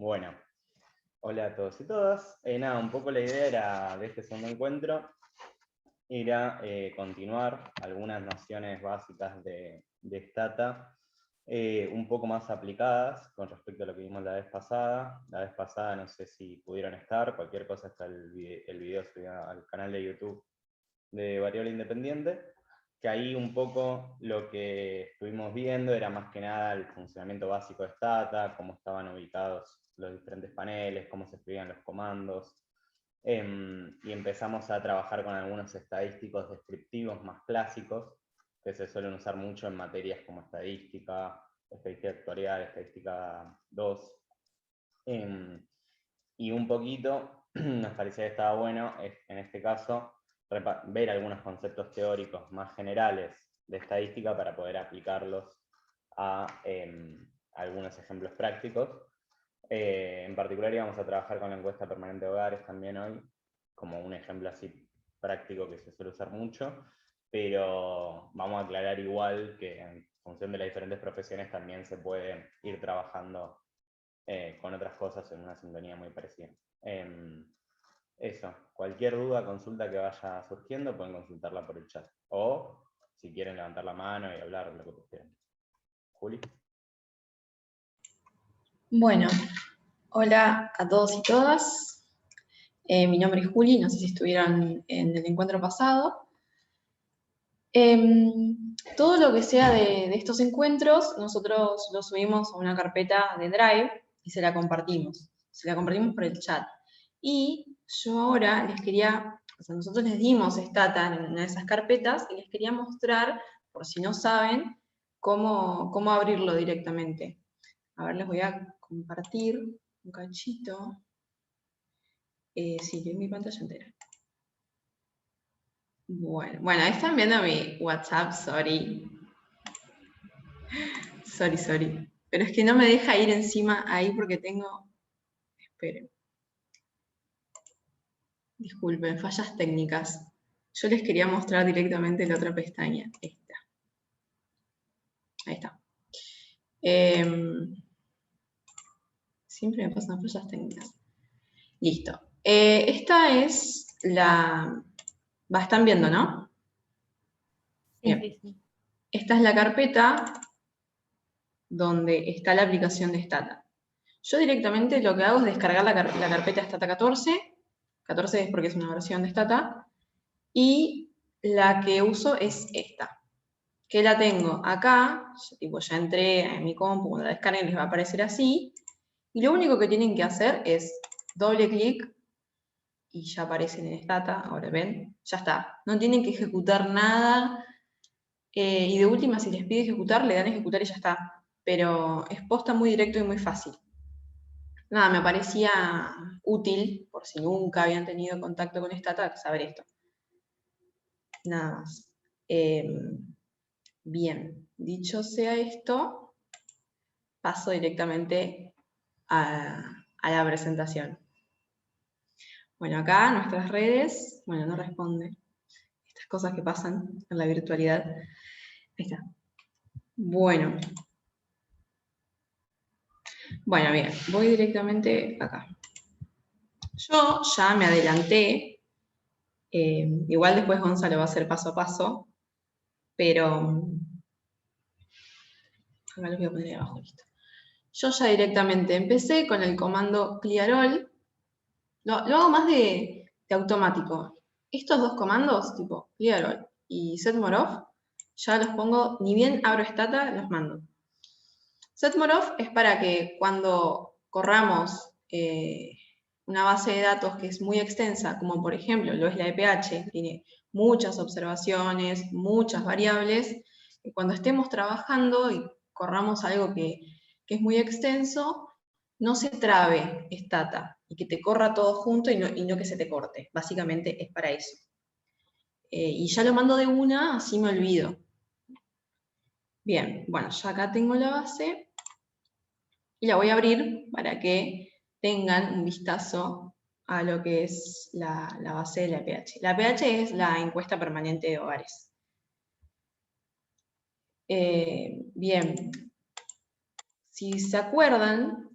Bueno, hola a todos y todas. Nada, un poco la idea era de este segundo encuentro era continuar algunas nociones básicas de Stata, un poco más aplicadas con respecto a lo que vimos la vez pasada. La vez pasada no sé si pudieron estar, cualquier cosa está el video subido al canal de YouTube de Variable Independiente, que ahí un poco lo que estuvimos viendo era más que nada el funcionamiento básico de Stata, cómo estaban ubicados los diferentes paneles, cómo se escribían los comandos, y empezamos a trabajar con algunos estadísticos descriptivos más clásicos, que se suelen usar mucho en materias como estadística actuarial, estadística 2, y un poquito nos parecía que estaba bueno, en este caso, ver algunos conceptos teóricos más generales de estadística para poder aplicarlos a algunos ejemplos prácticos. En particular íbamos a trabajar con la encuesta permanente de hogares también hoy, como un ejemplo así práctico que se suele usar mucho, pero vamos a aclarar igual que en función de las diferentes profesiones también se puede ir trabajando con otras cosas en una sintonía muy parecida. Eso, cualquier duda, consulta que vaya surgiendo, pueden consultarla por el chat. O si quieren levantar la mano y hablar, lo que prefieran. Juli. Bueno, hola a todos y todas. Mi nombre es Juli, no sé si estuvieron en el encuentro pasado. Todo lo que sea de estos encuentros, nosotros lo subimos a una carpeta de Drive y se la compartimos. Se la compartimos por el chat. Y yo ahora les quería, nosotros les dimos Stata en una de esas carpetas y les quería mostrar, por si no saben, cómo abrirlo directamente. A ver, les voy a compartir un cachito. Sí, yo en mi pantalla entera. Bueno, ahí están viendo mi WhatsApp, sorry. Sorry. Pero es que no me deja ir encima ahí porque tengo... Esperen. Disculpen, fallas técnicas. Yo les quería mostrar directamente la otra pestaña. Esta. Ahí está. Siempre me pasan fallas técnicas. Listo. Esta es la... Están viendo, ¿no? Bien. Sí. Esta es la carpeta donde está la aplicación de Stata. Yo directamente lo que hago es descargar la carpeta Stata 14. 14 es porque es una versión de Stata. Y la que uso es esta, que la tengo acá. Ya entré en mi compu, cuando la descarguen les va a aparecer así. Y lo único que tienen que hacer es doble clic y ya aparecen en Stata. Ahora ven, ya está. No tienen que ejecutar nada. Y de última, si les pide ejecutar, le dan ejecutar y ya está. Pero es posta muy directo y muy fácil. Nada, me parecía útil, por si nunca habían tenido contacto con Stata, saber esto. Nada más. Bien, dicho sea esto, paso directamente a la presentación. Bueno, acá nuestras redes, bueno, no responde. Estas cosas que pasan en la virtualidad. Ahí está. Bueno, bien, voy directamente acá. Yo ya me adelanté, igual después Gonzalo va a hacer paso a paso, pero acá lo voy a poner ahí abajo, listo. Yo ya directamente empecé con el comando clear all. Lo hago más de automático. Estos dos comandos, tipo clear all y set more off, ya los pongo, ni bien abro Stata, los mando. Set more off es para que cuando corramos una base de datos que es muy extensa, como por ejemplo lo es la EPH, tiene muchas observaciones, muchas variables, y cuando estemos trabajando y corramos algo que es muy extenso, no se trabe Stata y que te corra todo junto y no que se te corte. Básicamente es para eso. Y ya lo mando de una, así me olvido. Bien, bueno, ya acá tengo la base y la voy a abrir para que tengan un vistazo a lo que es la base de la EPH. La EPH es la encuesta permanente de hogares. Bien, si se acuerdan,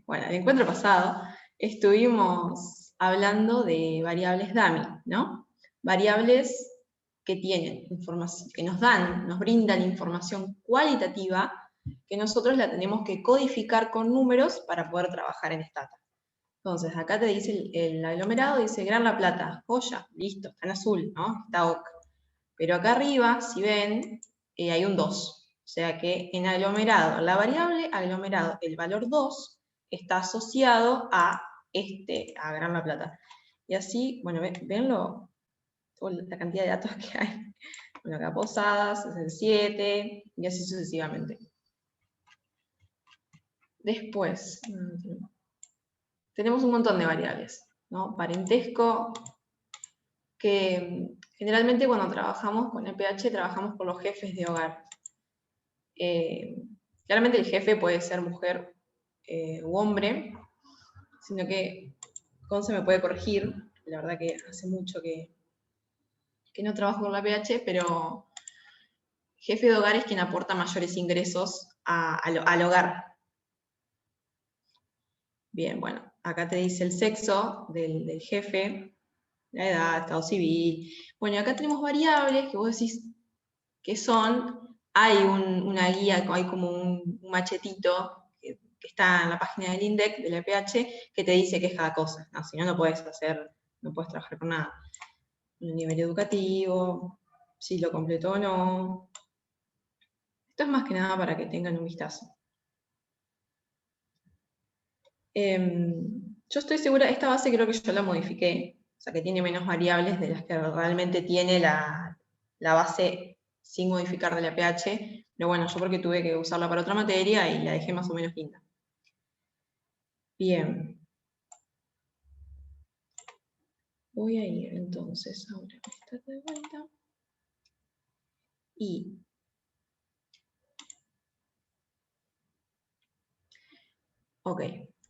Bueno, el encuentro pasado estuvimos hablando de variables dummy, ¿no? Variables que tienen información, que nos brindan información cualitativa que nosotros la tenemos que codificar con números para poder trabajar en Stata. Entonces, acá te dice el aglomerado, dice Gran La Plata, joya, listo, está en azul, ¿no? Está OK. Pero acá arriba, si ven, hay un 2. O sea que en aglomerado, la variable aglomerado, el valor 2, está asociado a Gran La Plata. Y así, bueno, ven la cantidad de datos que hay. Bueno, acá Posadas, es el 7, y así sucesivamente. Después, tenemos un montón de variables, ¿no? Parentesco, que generalmente cuando trabajamos con EPH trabajamos con los jefes de hogar. Claramente el jefe puede ser mujer u hombre, sino que Conce me puede corregir, la verdad que hace mucho que no trabajo con la PH, pero jefe de hogar es quien aporta mayores ingresos al hogar. Bien, bueno, acá te dice el sexo del jefe, la edad, estado civil. Bueno, acá tenemos variables que vos decís que son, hay una guía, hay como un machetito que está en la página del INDEC, de la EPH, que te dice qué es cada cosa, ¿no? Si no, no puedes trabajar con nada. Un nivel educativo, si lo completó o no. Esto es más que nada para que tengan un vistazo. Yo estoy segura, esta base creo que yo la modifiqué, o sea que tiene menos variables de las que realmente tiene la base sin modificar de la PH, pero bueno, yo porque tuve que usarla para otra materia y la dejé más o menos linda. Bien. Voy a ir entonces ahora a esta de vuelta. Y ok,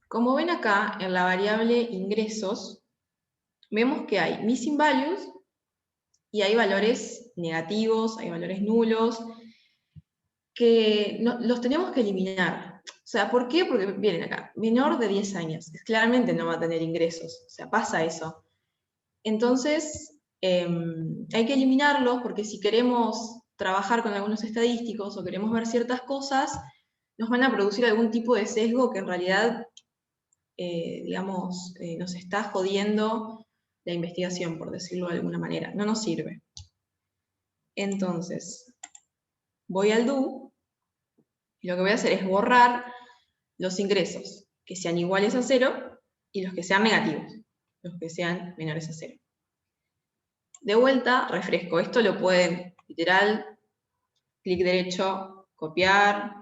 como ven acá en la variable ingresos, vemos que hay missing values y hay valores negativos, hay valores nulos, que los tenemos que eliminar. O sea, ¿por qué? Porque vienen acá, menor de 10 años, claramente no va a tener ingresos, o sea, pasa eso. Entonces, hay que eliminarlos porque si queremos trabajar con algunos estadísticos o queremos ver ciertas cosas, nos van a producir algún tipo de sesgo que en realidad, digamos, nos está jodiendo la investigación, por decirlo de alguna manera. No nos sirve. Entonces, voy al do, y lo que voy a hacer es borrar los ingresos que sean iguales a 0 y los que sean negativos, los que sean menores a 0. De vuelta, refresco. Esto lo pueden, literal, clic derecho, copiar,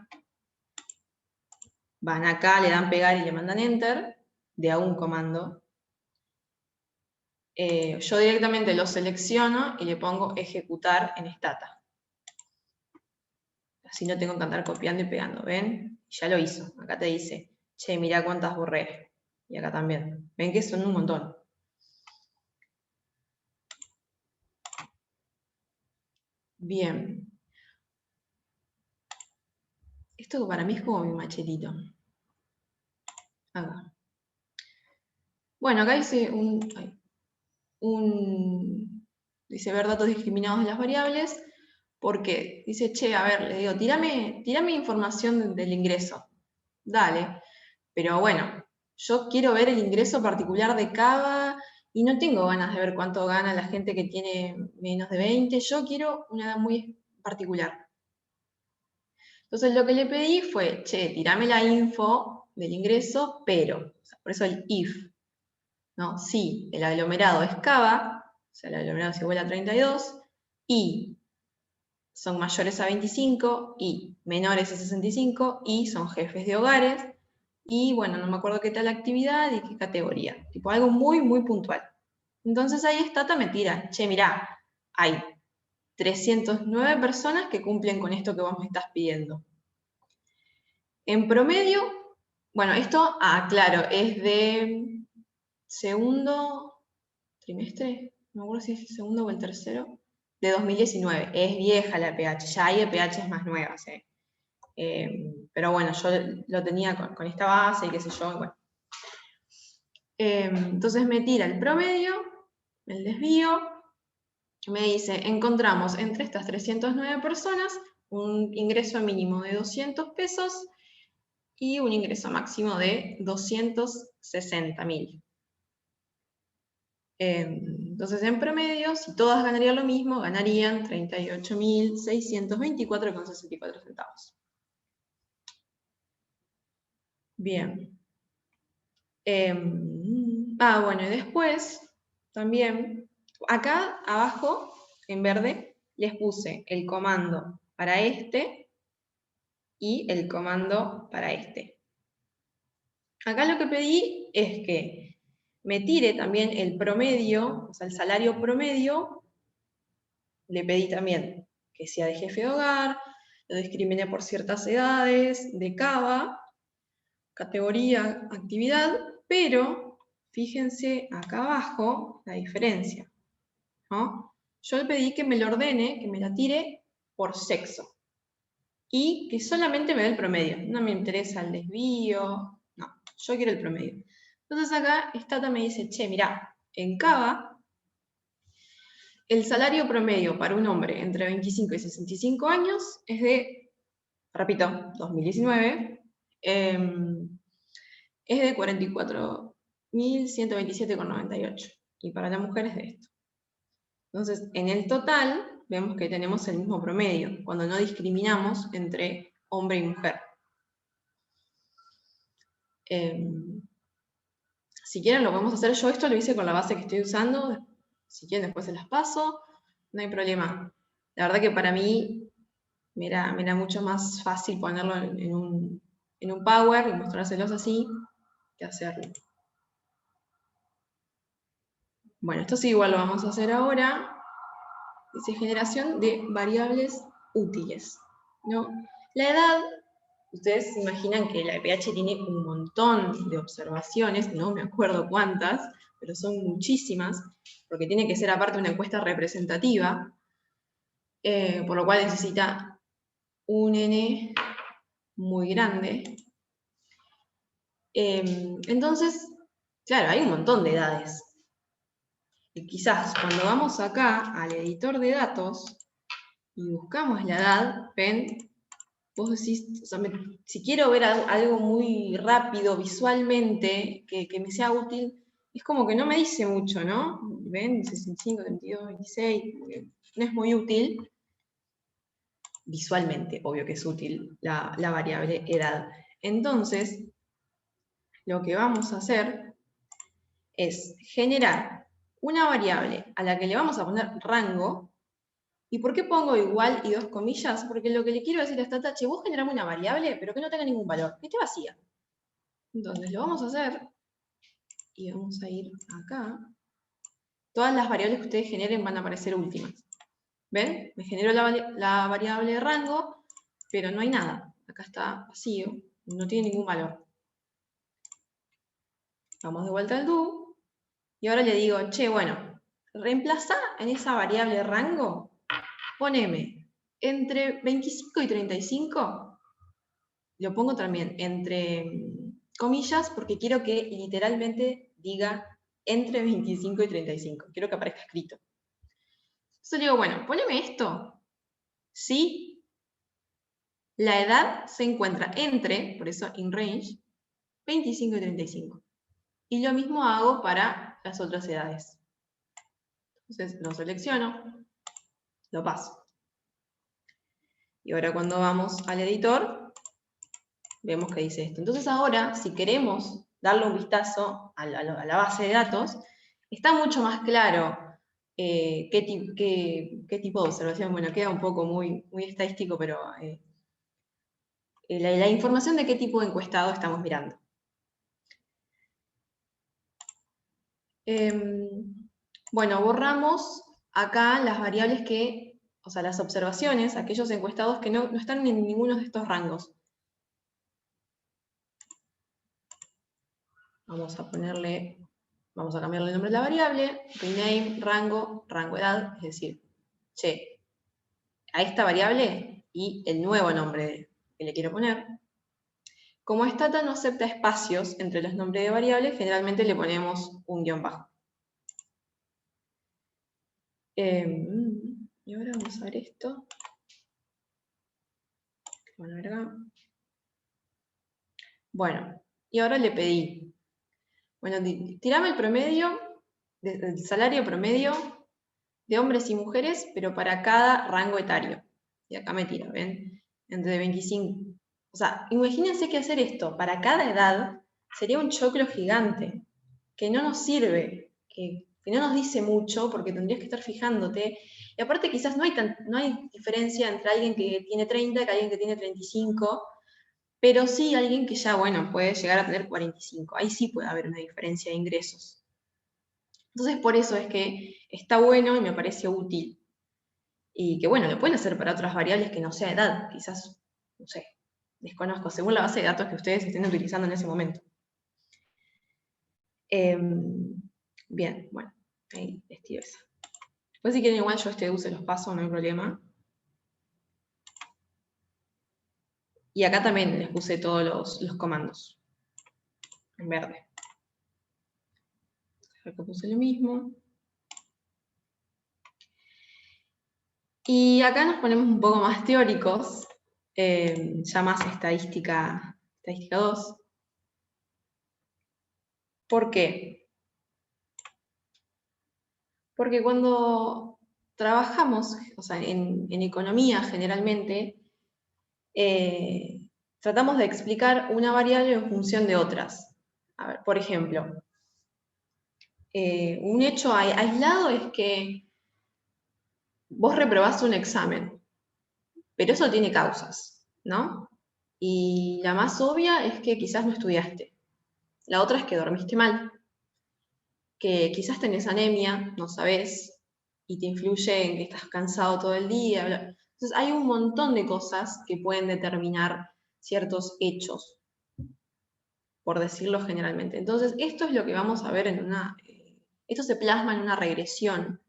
van acá, le dan pegar y le mandan enter, de a un comando. Yo directamente lo selecciono y le pongo ejecutar en Stata. Así no tengo que andar copiando y pegando, ¿ven? Ya lo hizo. Acá te dice, che, mirá cuántas borré. Y acá también. ¿Ven que son un montón? Bien. Esto para mí es como mi machetito. Acá. Bueno, acá dice dice ver datos discriminados de las variables. ¿Por qué? Dice, che, a ver, le digo, tirame información del ingreso. Dale. Pero bueno, yo quiero ver el ingreso particular de cada, y no tengo ganas de ver cuánto gana la gente que tiene menos de 20, yo quiero una edad muy particular. Entonces lo que le pedí fue, che, tirame la info del ingreso, pero, o sea, por eso el if, ¿no? Si el aglomerado es Cava, o sea, el aglomerado es igual a 32, y son mayores a 25 y menores a 65 y son jefes de hogares, y bueno, no me acuerdo qué tal actividad y qué categoría, tipo algo muy, muy puntual. Entonces ahí Stata me tira, che, mirá, hay 309 personas que cumplen con esto que vos me estás pidiendo. En promedio, bueno, esto, claro, es de segundo trimestre, no me acuerdo si es el segundo o el tercero, de 2019. Es vieja la EPH, ya hay EPHs más nuevas. pero bueno, yo lo tenía con esta base y qué sé yo, bueno. Entonces me tira el promedio, el desvío, me dice, encontramos entre estas 309 personas un ingreso mínimo de 200 pesos y un ingreso máximo de 260.000. Entonces, en promedio, si todas ganarían lo mismo, ganarían 38.624,64 centavos. Bien. Bueno, y después, también, acá abajo, en verde, les puse el comando para este y el comando para este. Acá lo que pedí es que me tire también el promedio, o sea, el salario promedio. Le pedí también que sea de jefe de hogar, lo discriminé por ciertas edades, de CABA, categoría, actividad, pero fíjense acá abajo la diferencia, ¿no? Yo le pedí que me lo ordene, que me la tire por sexo, y que solamente me dé el promedio. No me interesa el desvío, no, yo quiero el promedio. Entonces acá Stata me dice, che, mirá, en CABA, el salario promedio para un hombre entre 25 y 65 años es de, repito, 2019, es de 44.127,98. Y para la mujer es de esto. Entonces, en el total, vemos que tenemos el mismo promedio, cuando no discriminamos entre hombre y mujer. Si quieren lo podemos hacer, yo esto lo hice con la base que estoy usando, si quieren después se las paso, no hay problema. La verdad que para mí me era mucho más fácil ponerlo en un Power y mostrárselos así que hacerlo. Bueno, esto sí igual lo vamos a hacer ahora. Dice generación de variables útiles, ¿no? La edad, ustedes se imaginan que la EPH tiene un montón de observaciones, no me acuerdo cuántas, pero son muchísimas, porque tiene que ser aparte una encuesta representativa, por lo cual necesita un N muy grande. Entonces, claro, hay un montón de edades. Y quizás cuando vamos acá al editor de datos y buscamos la edad, ven, vos decís, o sea, si quiero ver algo muy rápido visualmente, que me sea útil, es como que no me dice mucho, ¿no? Ven, 65, 32, 26, no es muy útil. Visualmente, obvio que es útil la variable edad. Entonces, lo que vamos a hacer es generar una variable a la que le vamos a poner rango. ¿Y por qué pongo igual y dos comillas? Porque lo que le quiero decir a Stata, che, vos generame una variable, pero que no tenga ningún valor, que esté vacía. Entonces lo vamos a hacer, y vamos a ir acá. Todas las variables que ustedes generen van a aparecer últimas. ¿Ven? Me generó la variable de rango, pero no hay nada. Acá está vacío, no tiene ningún valor. Vamos de vuelta al do, y ahora le digo, che, bueno, reemplazá en esa variable rango, poneme entre 25 y 35, lo pongo también entre comillas, porque quiero que literalmente diga entre 25 y 35, quiero que aparezca escrito. Entonces le digo, bueno, poneme esto, si la edad se encuentra entre, por eso in range, 25 y 35. Y lo mismo hago para las otras edades. Entonces lo selecciono, lo paso. Y ahora cuando vamos al editor, vemos que dice esto. Entonces ahora, si queremos darle un vistazo a la base de datos, está mucho más claro qué tipo de observación. Bueno, queda un poco muy estadístico, pero la información de qué tipo de encuestado estamos mirando. Bueno, borramos acá las variables que, o sea, las observaciones, aquellos encuestados que no están en ninguno de estos rangos. Vamos a cambiarle el nombre de la variable, rename, rango, edad, es decir, che, a esta variable y el nuevo nombre que le quiero poner. Como Stata no acepta espacios entre los nombres de variables, generalmente le ponemos un guión bajo. Y ahora vamos a ver esto. Bueno, y ahora le pedí, bueno, tirame el promedio, el salario promedio de hombres y mujeres, pero para cada rango etario. Y acá me tira, ¿ven? Entre 25. O sea, imagínense que hacer esto para cada edad sería un choclo gigante, que no nos sirve, que no nos dice mucho, porque tendrías que estar fijándote. Y aparte quizás no hay diferencia entre alguien que tiene 30 y alguien que tiene 35, pero sí alguien que ya, bueno, puede llegar a tener 45. Ahí sí puede haber una diferencia de ingresos. Entonces, por eso es que está bueno y me parece útil. Y que, bueno, lo pueden hacer para otras variables que no sea edad. Quizás, no sé, desconozco, según la base de datos que ustedes estén utilizando en ese momento. Bien, bueno, ahí estiro esa. Después si quieren igual yo se los paso, no hay problema. Y acá también les puse todos los comandos. En verde. Acá puse lo mismo. Y acá nos ponemos un poco más teóricos, ya más estadística 2. ¿Por qué? Porque cuando trabajamos, o sea, en economía generalmente, tratamos de explicar una variable en función de otras. A ver, por ejemplo, un hecho aislado es que vos reprobás un examen, pero eso tiene causas, ¿no? Y la más obvia es que quizás no estudiaste. La otra es que dormiste mal, que quizás tenés anemia, no sabés, y te influye en que estás cansado todo el día. Entonces hay un montón de cosas que pueden determinar ciertos hechos, por decirlo generalmente. Entonces esto es lo que vamos a ver esto se plasma en una regresión.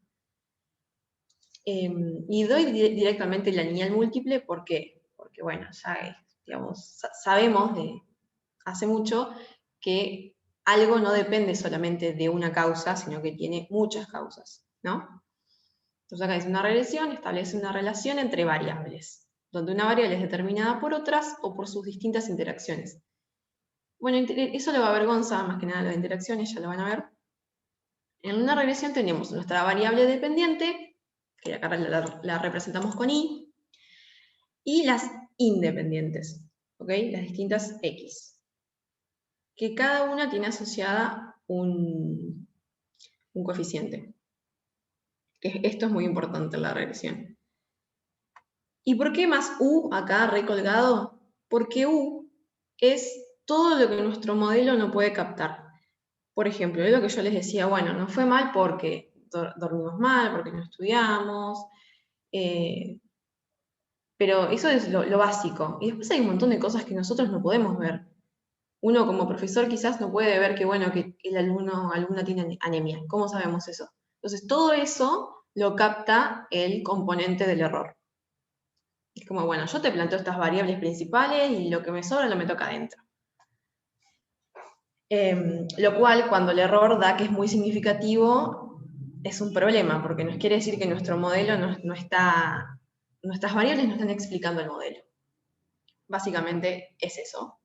Y doy directamente la lineal múltiple, ¿por qué? Porque bueno, ya digamos, sabemos de hace mucho que algo no depende solamente de una causa, sino que tiene muchas causas, ¿no? Entonces acá es una regresión, establece una relación entre variables, donde una variable es determinada por otras o por sus distintas interacciones. Bueno, eso lo avergonza, más que nada las interacciones, ya lo van a ver. En una regresión tenemos nuestra variable dependiente, que acá la representamos con i, y las independientes, ¿ok? Las distintas x, que cada una tiene asociada un coeficiente. Esto es muy importante en la regresión. ¿Y por qué más u acá recolgado? Porque u es todo lo que nuestro modelo no puede captar. Por ejemplo, es lo que yo les decía, bueno, nos fue mal porque dormimos mal, porque no estudiamos, pero eso es lo básico. Y después hay un montón de cosas que nosotros no podemos ver. Uno como profesor quizás no puede ver que, bueno, que el alumno o alumna tiene anemia. ¿Cómo sabemos eso? Entonces, todo eso lo capta el componente del error. Es como, bueno, yo te planteo estas variables principales y lo que me sobra lo meto acá adentro. Lo cual, cuando el error da que es muy significativo, es un problema, porque nos quiere decir que nuestro modelo nuestras variables no están explicando el modelo. Básicamente es eso.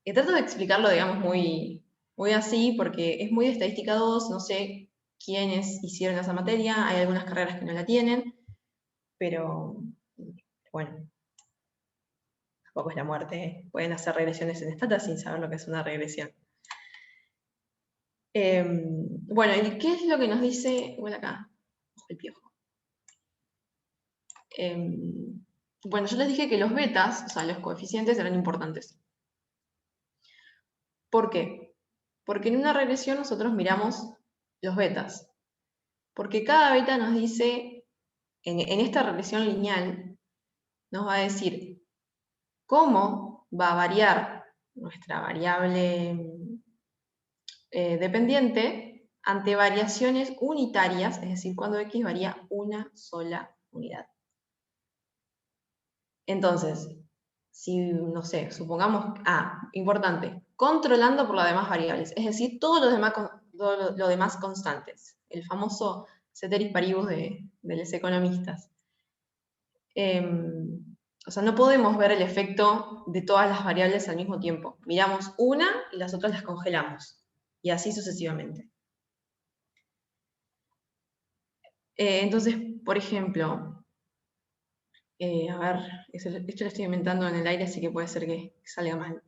Y trato de explicarlo, digamos, muy, muy así, porque es muy de estadística 2, no sé quiénes hicieron esa materia, hay algunas carreras que no la tienen, pero bueno, tampoco es la muerte, pueden hacer regresiones en Stata sin saber lo que es una regresión. Bueno, ¿y qué es lo que nos dice? Bueno, acá, el piojo. Bueno, yo les dije que los betas, o sea, los coeficientes eran importantes. ¿Por qué? Porque en una regresión nosotros miramos los betas. Porque cada beta nos dice, en esta regresión lineal, nos va a decir cómo va a variar nuestra variable dependiente ante variaciones unitarias, es decir, cuando x varía una sola unidad. Entonces, si, no sé, supongamos, importante, controlando por las demás variables, es decir, todo lo demás constantes, el famoso ceteris paribus de los economistas. O sea, no podemos ver el efecto de todas las variables al mismo tiempo. Miramos una y las otras las congelamos, y así sucesivamente. Entonces, por ejemplo, a ver, esto lo estoy inventando en el aire, así que puede ser que salga mal.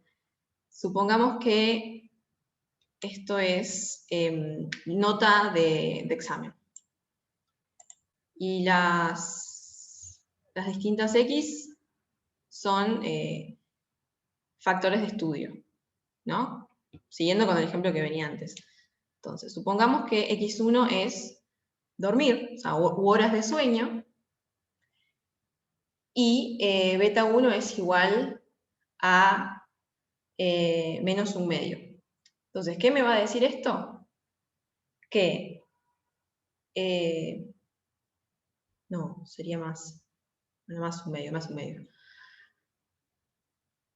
Supongamos que esto es nota de examen. Y las distintas X son factores de estudio, ¿no? Siguiendo con el ejemplo que venía antes. Entonces, supongamos que X1 es dormir, o sea, u horas de sueño, y beta 1 es igual a menos un medio. Entonces, ¿qué me va a decir esto? Que, no, sería más un medio, más un medio.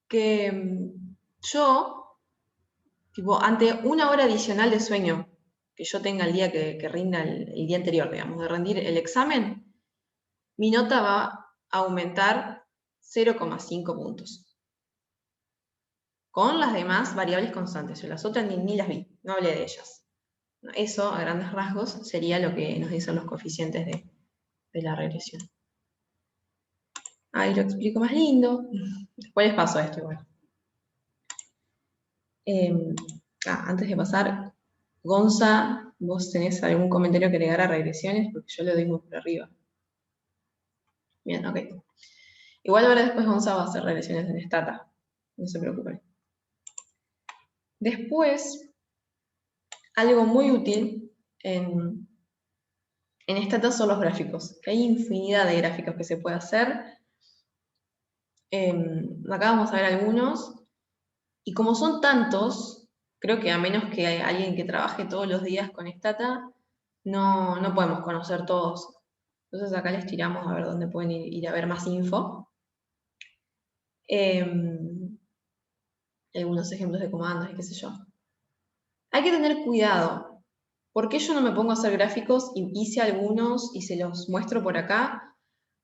Que yo, tipo, ante una hora adicional de sueño que yo tenga el día que rinda el día anterior, digamos, de rendir el examen, mi nota va a aumentar 0,5 puntos. Con las demás variables constantes. Yo las otras ni las vi, no hablé de ellas. Eso, a grandes rasgos, sería lo que nos dicen los coeficientes de la regresión. Ahí lo explico más lindo. Después les paso esto igual. Antes de pasar, Gonza, ¿vos tenés algún comentario que agregar a regresiones? Porque yo lo doy muy por arriba. Bien, ok. Igual ahora después Gonza va a hacer regresiones en Stata. No se preocupen. Después, algo muy útil en Stata son los gráficos. Hay infinidad de gráficos que se puede hacer. Acá vamos a ver algunos. Y como son tantos, creo que a menos que alguien que trabaje todos los días con Stata, no podemos conocer todos. Entonces acá les tiramos a ver dónde pueden ir a ver más info. Algunos ejemplos de comandos y qué sé yo. Hay que tener cuidado. ¿Por qué yo no me pongo a hacer gráficos y hice algunos y se los muestro por acá?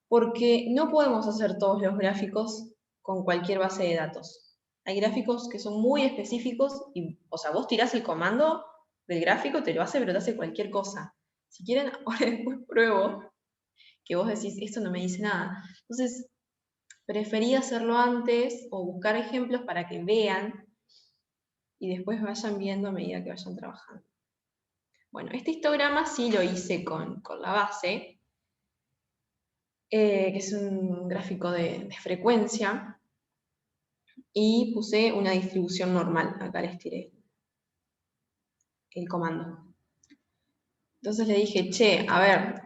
Porque no podemos hacer todos los gráficos con cualquier base de datos. Hay gráficos que son muy específicos y, o sea, vos tirás el comando del gráfico, te lo hace, pero te hace cualquier cosa. Si quieren, ahora después pruebo que vos decís, esto no me dice nada. Entonces, preferí hacerlo antes o buscar ejemplos para que vean y después vayan viendo a medida que vayan trabajando. Bueno, este histograma sí lo hice con la base, que es un gráfico de frecuencia, y puse una distribución normal. Acá les tiré el comando. Entonces le dije, che, a ver,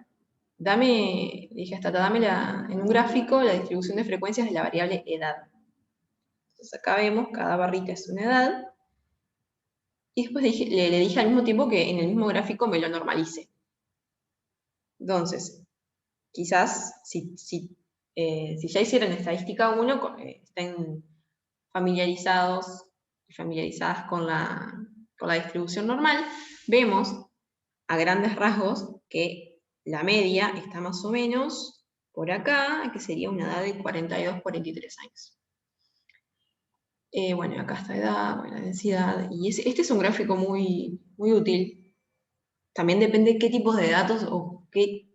le dije a Stata, dame en un gráfico la distribución de frecuencias de la variable edad. Entonces acá vemos, cada barrita es una edad, y después le dije al mismo tiempo que en el mismo gráfico me lo normalice. Entonces, quizás si ya hicieron estadística 1, estén familiarizados y familiarizadas con la distribución normal, vemos a grandes rasgos que la media está más o menos por acá, que sería una edad de 42, 43 años. Bueno, acá está edad, bueno, la densidad, y este es un gráfico muy, muy útil. También depende qué tipos de datos o qué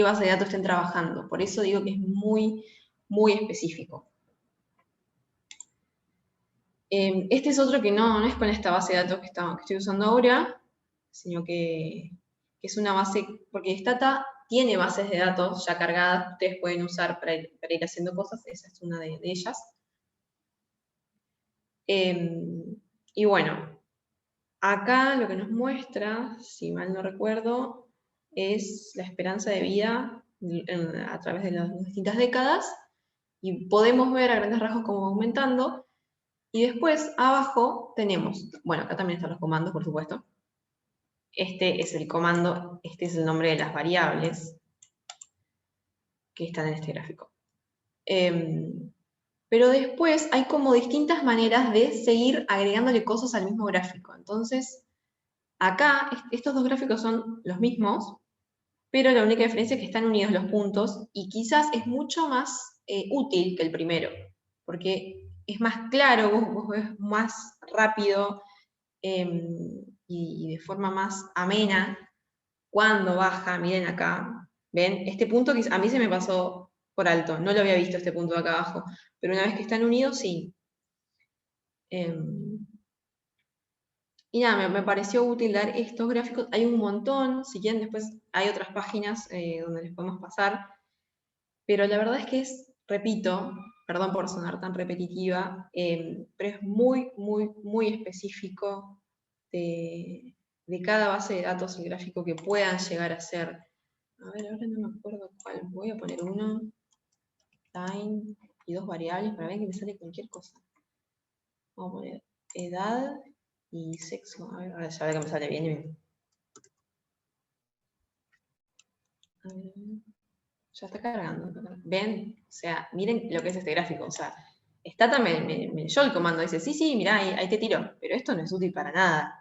base de datos estén trabajando. Por eso digo que es muy, muy específico. Este es otro que no es con esta base de datos que estoy usando ahora, sino que es una base, porque Stata tiene bases de datos ya cargadas que ustedes pueden usar para ir haciendo cosas, esa es una de ellas. Y bueno, acá lo que nos muestra, si mal no recuerdo, es la esperanza de vida a través de las distintas décadas, y podemos ver a grandes rasgos cómo va aumentando, y después abajo tenemos, bueno, acá también están los comandos, por supuesto. Este es el comando, este es el nombre de las variables que están en este gráfico. Pero después hay como distintas maneras de seguir agregándole cosas al mismo gráfico. Entonces, acá estos dos gráficos son los mismos, pero la única diferencia es que están unidos los puntos y quizás es mucho más útil que el primero, porque es más claro, vos ves más rápido y de forma más amena cuando baja, miren acá, ven, este punto que a mí se me pasó por alto, no lo había visto este punto de acá abajo, pero una vez que están unidos, sí. Y nada, me pareció útil dar estos gráficos. Hay un montón, si quieren después hay otras páginas donde les podemos pasar, pero la verdad es que es, repito, perdón por sonar tan repetitiva, pero es muy, muy, muy específico de cada base de datos el gráfico que puedan llegar a ser. A ver, ahora no me acuerdo cuál. Voy a poner uno, time, y dos variables para ver que me sale cualquier cosa. Vamos a poner edad y sexo. A ver, ahora ya ve que me sale bien. A ver, ya está cargando. ¿Ven? O sea, miren lo que es este gráfico. O sea, Stata me leyó el comando. Dice, sí, mirá, ahí te tiro. Pero esto no es útil para nada.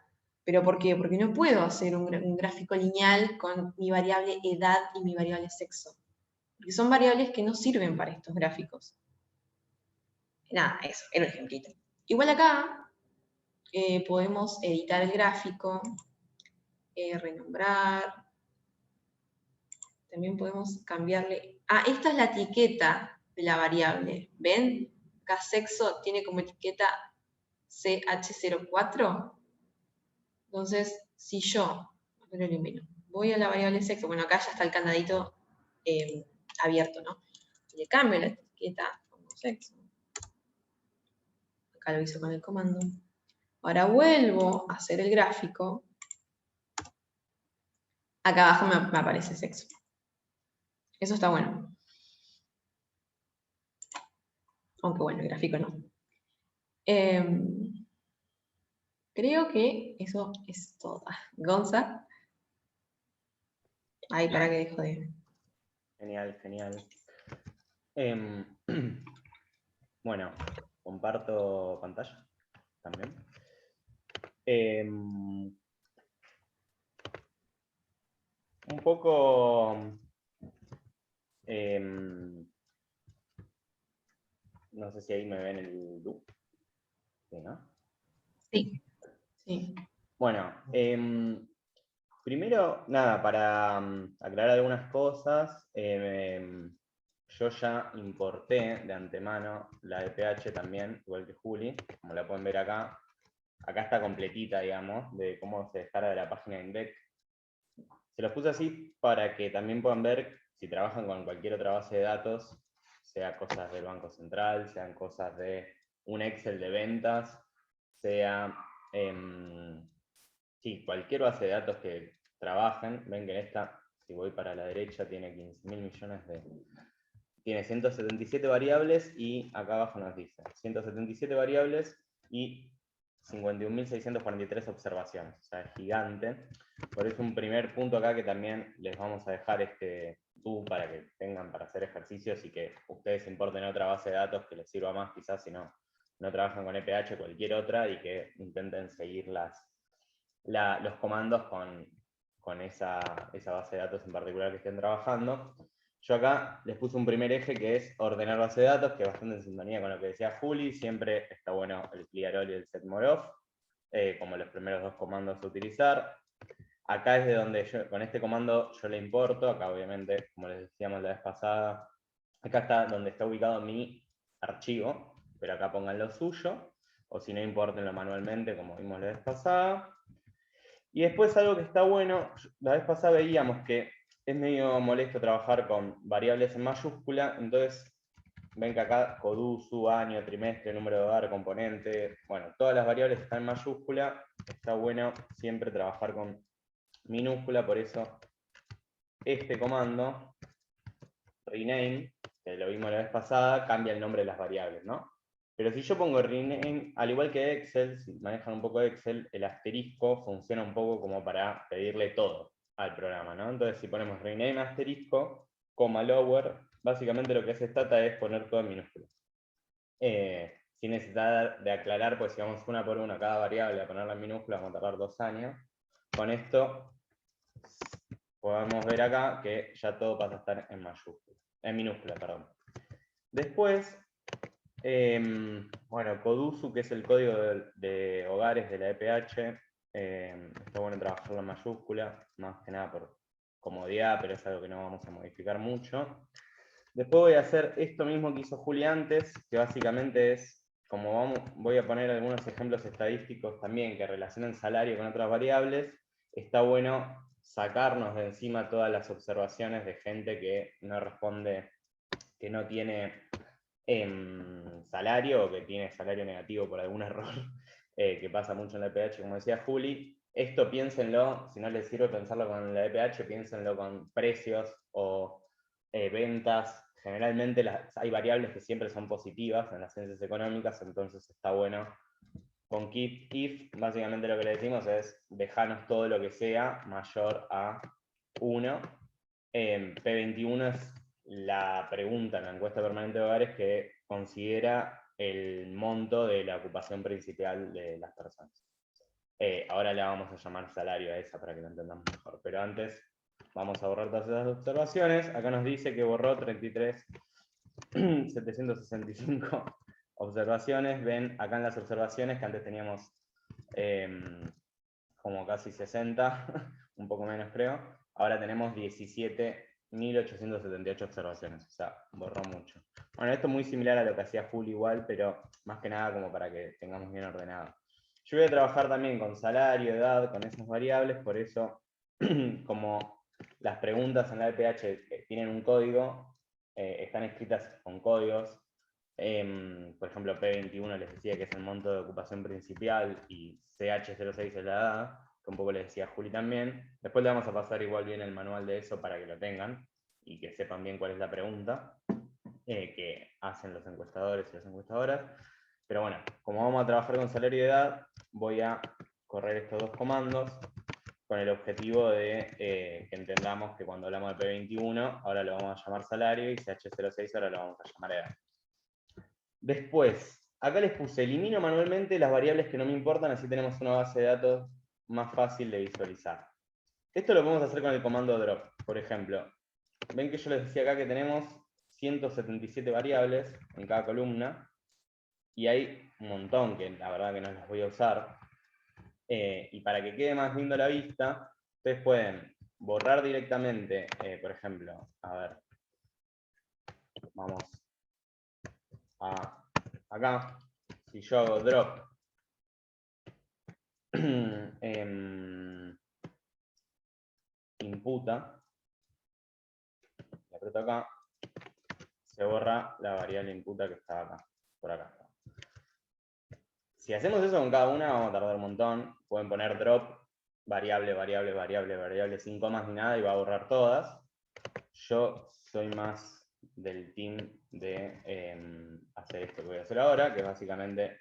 ¿Pero por qué? Porque no puedo hacer un gráfico lineal con mi variable edad y mi variable sexo. Porque son variables que no sirven para estos gráficos. Nada, eso, era un ejemplito. Igual acá podemos editar el gráfico, renombrar, también podemos cambiarle... Ah, esta es la etiqueta de la variable, ¿ven? Acá sexo tiene como etiqueta CH04, entonces si yo, lo elimino, voy a la variable sexo, bueno acá ya está el candadito abierto, ¿no? Le cambio la etiqueta como sexo, acá lo hice con el comando. Ahora vuelvo a hacer el gráfico. Acá abajo me aparece sexo. Eso está bueno. Aunque bueno, el gráfico no. Creo que eso es todo. Gonza. Ahí para que dejo de... Genial, genial. Bueno, comparto pantalla también. Un poco... no sé si ahí me ven el loop. Sí, ¿no? Sí, sí. Bueno, primero, nada, para aclarar algunas cosas, yo ya importé de antemano la de PH también, igual que Juli, como la pueden ver acá. Acá está completita, digamos, de cómo se descarga de la página de INDEC. Se los puse así para que también puedan ver si trabajan con cualquier otra base de datos, sea cosas del Banco Central, sean cosas de un Excel de ventas, sea sí, cualquier base de datos que trabajen. Ven que esta, si voy para la derecha, tiene 15.000 millones de... Tiene 177 variables y acá abajo nos dice 177 variables y 51.643 observaciones. O sea, es gigante. Por eso un primer punto acá que también les vamos a dejar este para que tengan para hacer ejercicios y que ustedes importen otra base de datos que les sirva más, quizás si no trabajan con EPH, cualquier otra, y que intenten seguir los comandos con esa base de datos en particular que estén trabajando. Yo acá les puse un primer eje que es ordenar base de datos, que es bastante en sintonía con lo que decía Juli. Siempre está bueno el clear all y el set more off, como los primeros dos comandos a utilizar. Acá es de donde con este comando yo le importo. Acá obviamente, como les decíamos la vez pasada, acá está donde está ubicado mi archivo, pero acá pongan lo suyo, o si no, importenlo manualmente, como vimos la vez pasada. Y después algo que está bueno, la vez pasada veíamos que es medio molesto trabajar con variables en mayúscula, entonces ven que acá CODUSU, año, trimestre, número de hogar, componente, bueno, todas las variables están en mayúscula, está bueno siempre trabajar con minúscula, por eso este comando, rename, que lo vimos la vez pasada, cambia el nombre de las variables, ¿no? Pero si yo pongo rename, al igual que Excel, si manejan un poco de Excel, el asterisco funciona un poco como para pedirle todo al programa, ¿no? Entonces si ponemos rename asterisco, coma lower, básicamente lo que hace Stata es poner todo en minúsculas. sin necesidad de aclarar, pues si vamos una por una cada variable a ponerla en minúscula, vamos a tardar 2 años. Con esto podemos ver acá que ya todo pasa a estar en mayúscula, en minúscula, perdón. Después, bueno, Codusu, que es el código de hogares de la EPH, está bueno trabajarlo en mayúscula, más que nada por comodidad, pero es algo que no vamos a modificar mucho. Después voy a hacer esto mismo que hizo Juli antes, que básicamente es, como voy a poner algunos ejemplos estadísticos también que relacionan salario con otras variables, está bueno sacarnos de encima todas las observaciones de gente que no responde, que no tiene salario o que tiene salario negativo por algún error que pasa mucho en la EPH, como decía Juli. Esto piénsenlo, si no les sirve pensarlo con la EPH, piénsenlo con precios o ventas. Generalmente hay variables que siempre son positivas en las ciencias económicas, entonces está bueno. Con keep if, básicamente lo que le decimos es dejarnos todo lo que sea mayor a 1. P21 es la pregunta en la encuesta permanente de hogares que considera el monto de la ocupación principal de las personas. Ahora le vamos a llamar salario a esa para que lo entendamos mejor, pero antes vamos a borrar todas esas observaciones. Acá nos dice que borró 33.765 observaciones. Ven acá en las observaciones que antes teníamos como casi 60, un poco menos creo. Ahora tenemos 17.878 observaciones, o sea, borró mucho. Bueno, esto es muy similar a lo que hacía Juli igual, pero más que nada como para que tengamos bien ordenado. Yo voy a trabajar también con salario, edad, con esas variables, por eso, como las preguntas en la EPH tienen un código, están escritas con códigos. Por ejemplo, P21 les decía que es el monto de ocupación principal y CH06 es la edad, que un poco les decía Juli también. Después le vamos a pasar igual bien el manual de eso para que lo tengan y que sepan bien cuál es la pregunta que hacen los encuestadores y las encuestadoras. Pero bueno, como vamos a trabajar con salario y edad, voy a correr estos dos comandos con el objetivo de que entendamos que cuando hablamos de P21, ahora lo vamos a llamar salario y CH06 ahora lo vamos a llamar edad. Después, acá les puse, elimino manualmente las variables que no me importan, así tenemos una base de datos más fácil de visualizar. Esto lo podemos hacer con el comando drop, por ejemplo. Ven que yo les decía acá que tenemos 177 variables en cada columna, y hay un montón que la verdad que no las voy a usar. Y para que quede más lindo la vista, ustedes pueden borrar directamente, por ejemplo, a ver, vamos acá, si yo hago drop imputa, le aprieto acá, se borra la variable imputa que está acá, por acá. Si hacemos eso con cada una, vamos a tardar un montón. Pueden poner drop, variable, variable, variable, variable, sin comas ni nada, y va a borrar todas. Yo soy más del team de hacer esto que voy a hacer ahora, que es básicamente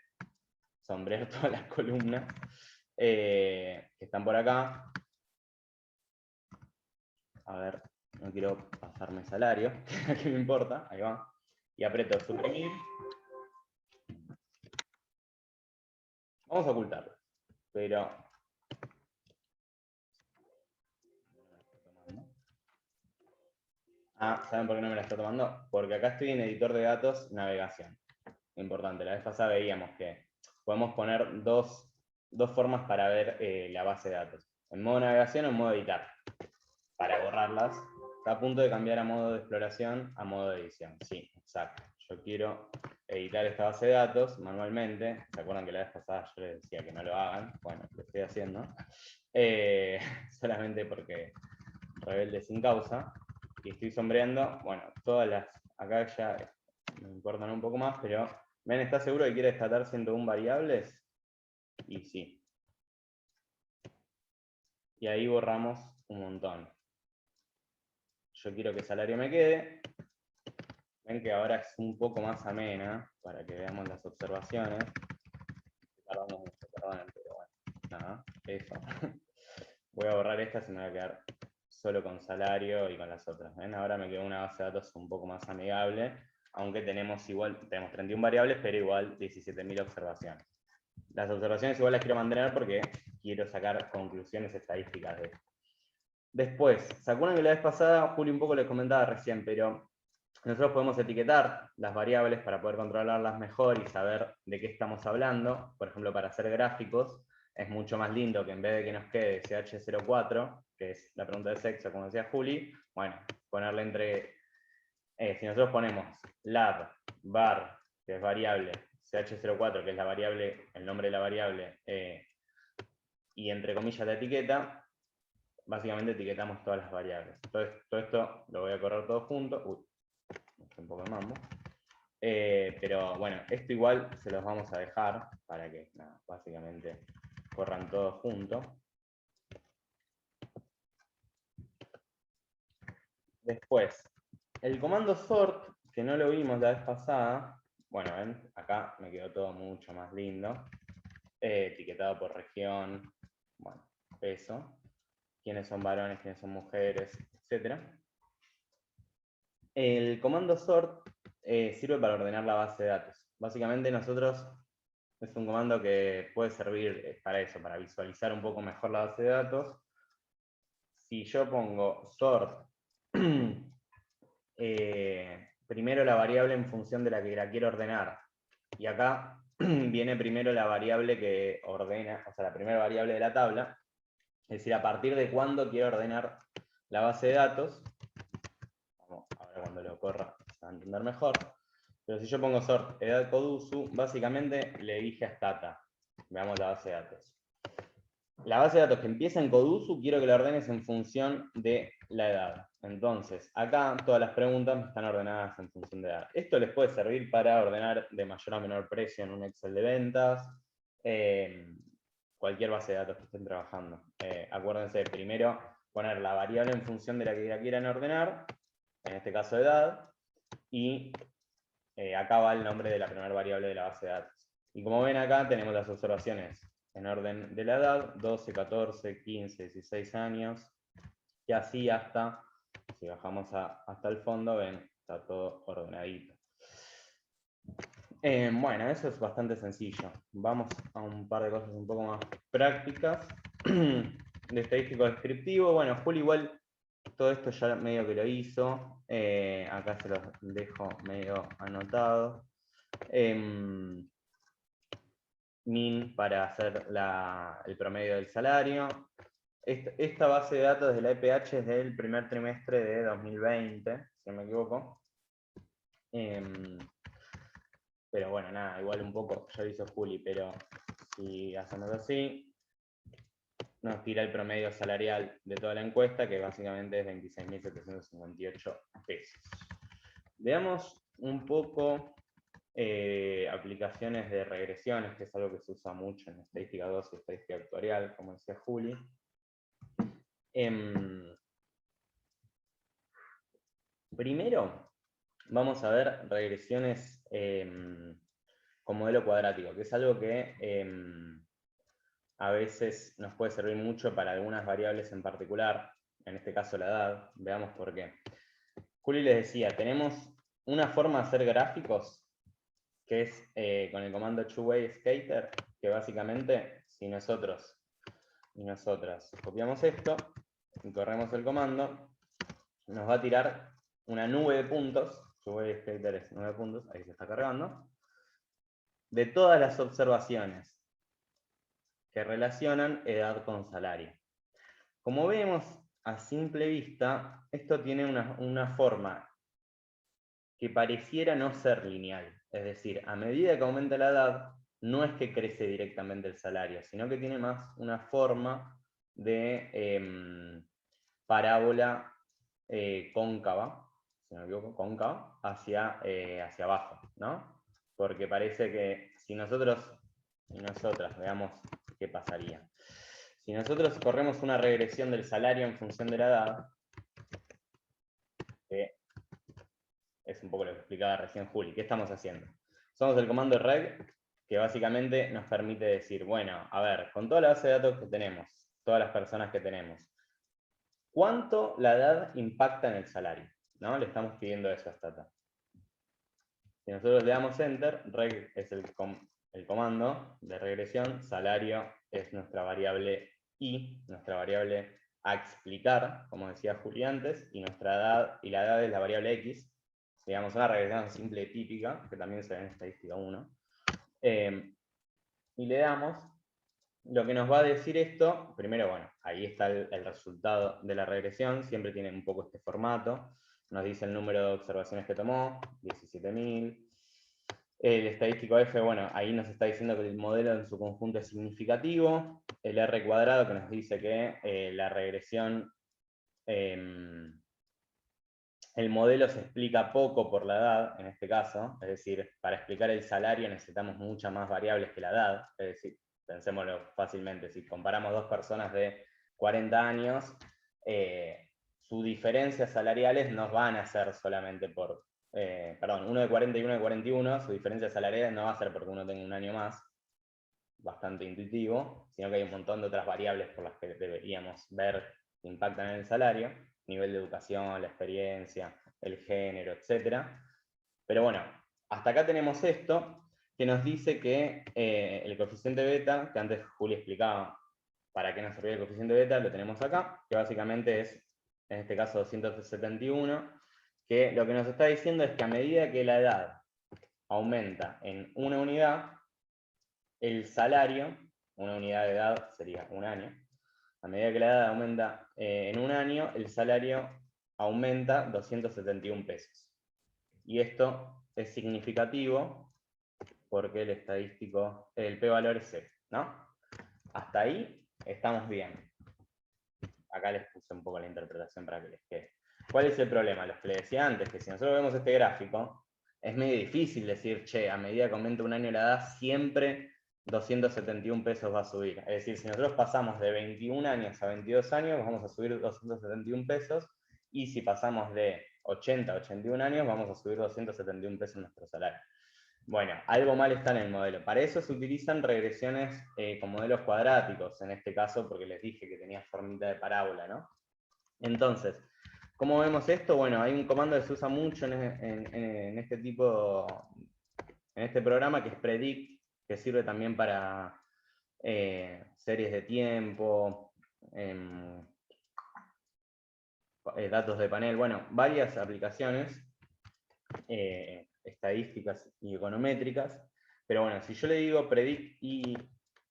sombrear todas las columnas que están por acá. A ver, no quiero pasarme salario, que me importa, ahí va. Y aprieto suprimir. Vamos a ocultarlo, pero... ¿saben por qué no me la está tomando? Porque acá estoy en editor de datos, navegación. Importante, la vez pasada veíamos que podemos poner dos formas para ver la base de datos. En modo navegación o en modo editar. Para borrarlas, está a punto de cambiar a modo de exploración a modo de edición. Sí, exacto. Yo quiero editar esta base de datos manualmente. ¿Se acuerdan que la vez pasada yo les decía que no lo hagan? Bueno, lo estoy haciendo. Solamente porque rebelde sin causa. Y estoy sombreando, bueno, todas las, acá ya me importan un poco más, pero ¿ven? ¿Está seguro que quiere destatar 101 variables? Y sí. Y ahí borramos un montón. Yo quiero que salario me quede. Ven que ahora es un poco más amena, para que veamos las observaciones. Tardamos mucho, perdonen, pero bueno, nada, eso. Voy a borrar estas y me voy a quedar solo con salario y con las otras. ¿Ven? Ahora me quedó una base de datos un poco más amigable. aunque tenemos 31 variables, pero igual 17.000 observaciones. Las observaciones igual las quiero mantener porque quiero sacar conclusiones estadísticas de esto. Después, ¿se acuerdan que la vez pasada, Juli un poco les comentaba recién, pero nosotros podemos etiquetar las variables para poder controlarlas mejor y saber de qué estamos hablando? Por ejemplo, para hacer gráficos, es mucho más lindo que en vez de que nos quede CH04, que es la pregunta de sexo, como decía Juli, bueno, ponerle entre, si nosotros ponemos lab, var, que es variable, CH04, que es la variable, el nombre de la variable, y entre comillas la etiqueta, básicamente etiquetamos todas las variables. Entonces, todo esto lo voy a correr todo junto. Uy, un poco de mambo. Pero bueno, esto igual se los vamos a dejar para que básicamente corran todos juntos. Después, el comando sort, que no lo vimos la vez pasada, bueno, ven, acá me quedó todo mucho más lindo. Etiquetado por región, bueno, peso, quiénes son varones, quiénes son mujeres, etc. El comando sort sirve para ordenar la base de datos. Básicamente nosotros, es un comando que puede servir para eso, para visualizar un poco mejor la base de datos. Si yo pongo sort, primero la variable en función de la que la quiero ordenar, y acá viene primero la variable que ordena, o sea, la primera variable de la tabla, es decir, a partir de cuándo quiero ordenar la base de datos. Ahora cuando lo corra se va a entender mejor. Pero si yo pongo sort edad codusu, básicamente le dije a stata. Veamos la base de datos. La base de datos que empieza en codusu, quiero que la ordenes en función de la edad. Entonces, acá todas las preguntas están ordenadas en función de edad. Esto les puede servir para ordenar de mayor a menor precio en un Excel de ventas, cualquier base de datos que estén trabajando. Acuérdense, primero poner la variable en función de la que la quieran ordenar, en este caso edad, y acá va el nombre de la primera variable de la base de datos. Y como ven acá tenemos las observaciones en orden de la edad, 12, 14, 15, 16 años, y así hasta, si bajamos hasta el fondo, ven, está todo ordenadito. Bueno, eso es bastante sencillo. Vamos a un par de cosas un poco más prácticas. De estadístico descriptivo, bueno, Juli igual todo esto ya medio que lo hizo. Acá se los dejo medio anotado. Min para hacer el promedio del salario. Esta base de datos de la EPH es del primer trimestre de 2020, si no me equivoco. Pero bueno, nada, igual un poco, ya lo hizo Juli, pero si hacemos así, nos tira el promedio salarial de toda la encuesta, que básicamente es 26.758 pesos. Veamos un poco aplicaciones de regresiones, que es algo que se usa mucho en estadística 2 y estadística actuarial, como decía Juli. Primero, vamos a ver regresiones con modelo cuadrático, que es algo que a veces nos puede servir mucho para algunas variables en particular, en este caso la edad. Veamos por qué. Juli les decía, tenemos una forma de hacer gráficos, que es con el comando two-way skater, que básicamente, si nosotros y nosotras copiamos esto y corremos el comando, nos va a tirar una nube de puntos, two-way skater es 9 puntos, ahí se está cargando, de todas las observaciones que relacionan edad con salario. Como vemos a simple vista, esto tiene una forma que pareciera no ser lineal. Es decir, a medida que aumenta la edad, no es que crece directamente el salario, sino que tiene más una forma de parábola cóncava, si no me equivoco, cóncava, hacia abajo, ¿no? Porque parece que si nosotros y nosotras veamos qué pasaría. Si nosotros corremos una regresión del salario en función de la edad, es un poco lo que explicaba recién Juli. ¿Qué estamos haciendo? Usamos el comando reg, que básicamente nos permite decir, bueno, a ver, con toda la base de datos que tenemos, todas las personas que tenemos, ¿cuánto la edad impacta en el salario? ¿No? Le estamos pidiendo eso a Stata. Si nosotros le damos Enter, reg es el comando de regresión, salario es nuestra variable I, nuestra variable a explicar, como decía Juli antes, y nuestra edad, y la edad es la variable X, digamos una regresión simple típica, que también se ve en estadística 1. Y le damos, lo que nos va a decir esto, primero, bueno, ahí está el resultado de la regresión, siempre tiene un poco este formato, nos dice el número de observaciones que tomó, 17.000. El estadístico F, bueno, ahí nos está diciendo que el modelo en su conjunto es significativo. El R cuadrado que nos dice que la regresión, el modelo se explica poco por la edad, en este caso. Es decir, para explicar el salario necesitamos muchas más variables que la edad. Es decir, pensémoslo fácilmente, si comparamos dos personas de 40 años, sus diferencias salariales no van a ser solamente por... uno de 40 y uno de 41, su diferencia salarial no va a ser porque uno tenga un año más, bastante intuitivo, sino que hay un montón de otras variables por las que deberíamos ver que impactan en el salario, nivel de educación, la experiencia, el género, etc. Pero bueno, hasta acá tenemos esto, que nos dice que el coeficiente beta, que antes Juli explicaba para qué nos servía el coeficiente beta, lo tenemos acá, que básicamente es, en este caso, 271, que lo que nos está diciendo es que a medida que la edad aumenta en una unidad, el salario, una unidad de edad sería un año, a medida que la edad aumenta en un año, el salario aumenta 271 pesos. Y esto es significativo porque el estadístico, el p-valor es 0, ¿no? Hasta ahí estamos bien. Acá les puse un poco la interpretación para que les quede. ¿Cuál es el problema? Los que les decía antes, que si nosotros vemos este gráfico, es medio difícil decir, che, a medida que aumenta un año la edad, siempre 271 pesos va a subir. Es decir, si nosotros pasamos de 21 años a 22 años, vamos a subir 271 pesos, y si pasamos de 80 a 81 años, vamos a subir 271 pesos en nuestro salario. Bueno, algo mal está en el modelo. Para eso se utilizan regresiones con modelos cuadráticos, en este caso, porque les dije que tenía formita de parábola, ¿no? Entonces, ¿cómo vemos esto? Bueno, hay un comando que se usa mucho en este tipo, en este programa, que es predict, que sirve también para series de tiempo, datos de panel, bueno, varias aplicaciones estadísticas y econométricas, pero bueno, si yo le digo predict y,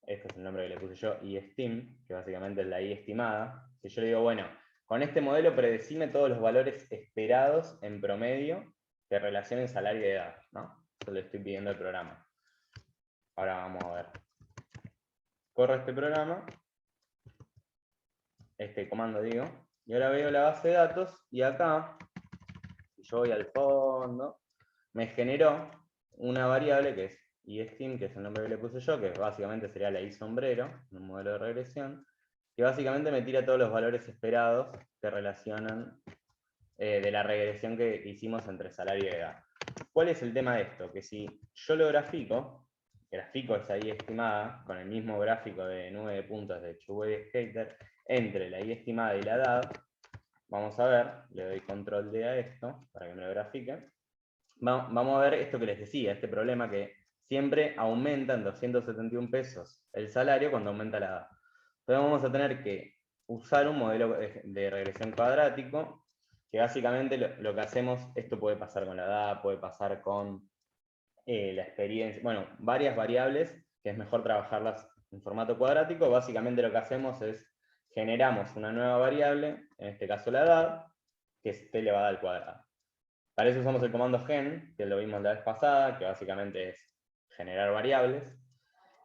este es el nombre que le puse yo, y estim, que básicamente es la I estimada, si yo le digo, bueno, con este modelo predecime todos los valores esperados en promedio que relacionen salario y edad, ¿no? Eso le estoy pidiendo al programa. Ahora vamos a ver. Corro este programa, este comando digo, y ahora veo la base de datos, y acá, si yo voy al fondo, me generó una variable que es iStim, que es el nombre que le puse yo, que básicamente sería la I sombrero, un modelo de regresión, que básicamente me tira todos los valores esperados que relacionan de la regresión que hicimos entre salario y edad. ¿Cuál es el tema de esto? Que si yo lo grafico esa I estimada, con el mismo gráfico de 9 puntos de Chubby Skater, entre la I estimada y la edad, vamos a ver, le doy control D a esto, para que me lo grafique. Vamos a ver esto que les decía, este problema que siempre aumenta en 271 pesos el salario cuando aumenta la edad. Entonces vamos a tener que usar un modelo de regresión cuadrático, que básicamente lo que hacemos, esto puede pasar con la edad, puede pasar con la experiencia, bueno, varias variables, que es mejor trabajarlas en formato cuadrático. Básicamente lo que hacemos es, generamos una nueva variable, en este caso la edad, que esté elevada al cuadrado. Para eso usamos el comando gen, que lo vimos la vez pasada, que básicamente es generar variables.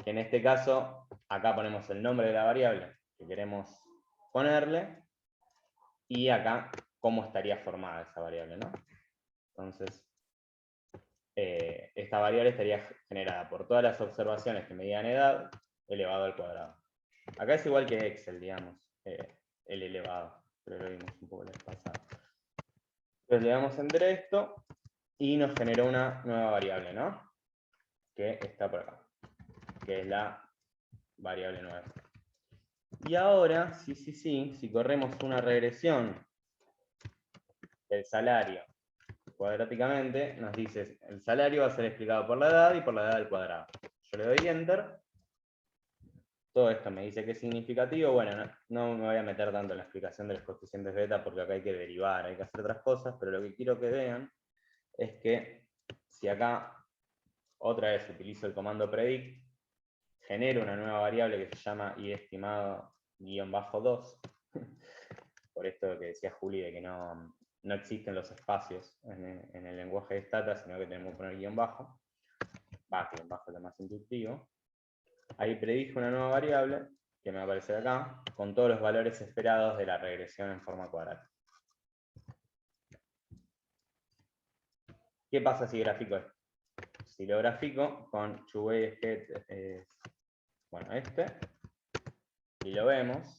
En este caso, acá ponemos el nombre de la variable que queremos ponerle, y acá cómo estaría formada esa variable, ¿no? Entonces, esta variable estaría generada por todas las observaciones que me digan edad, elevado al cuadrado. Acá es igual que Excel, digamos, el elevado, pero lo vimos un poco la vez pasada. Entonces le damos enter a esto, y nos generó una nueva variable, ¿no? Que está por acá, que es la variable 9. Y ahora, si corremos una regresión del salario cuadráticamente, nos dice el salario va a ser explicado por la edad y por la edad al cuadrado. Yo le doy Enter. Todo esto me dice que es significativo. Bueno, no me voy a meter tanto en la explicación de los coeficientes beta porque acá hay que derivar, hay que hacer otras cosas, pero lo que quiero que vean es que si acá otra vez utilizo el comando predict, genero una nueva variable que se llama iestimado-2, por esto que decía Juli de que no existen los espacios en el lenguaje de Stata, sino que tenemos que poner guión bajo. Guión bajo es lo más intuitivo. Ahí predijo una nueva variable, que me va a aparecer acá, con todos los valores esperados de la regresión en forma cuadrática. ¿Qué pasa si grafico esto? Si lo grafico con ChuWaySket, bueno, y lo vemos,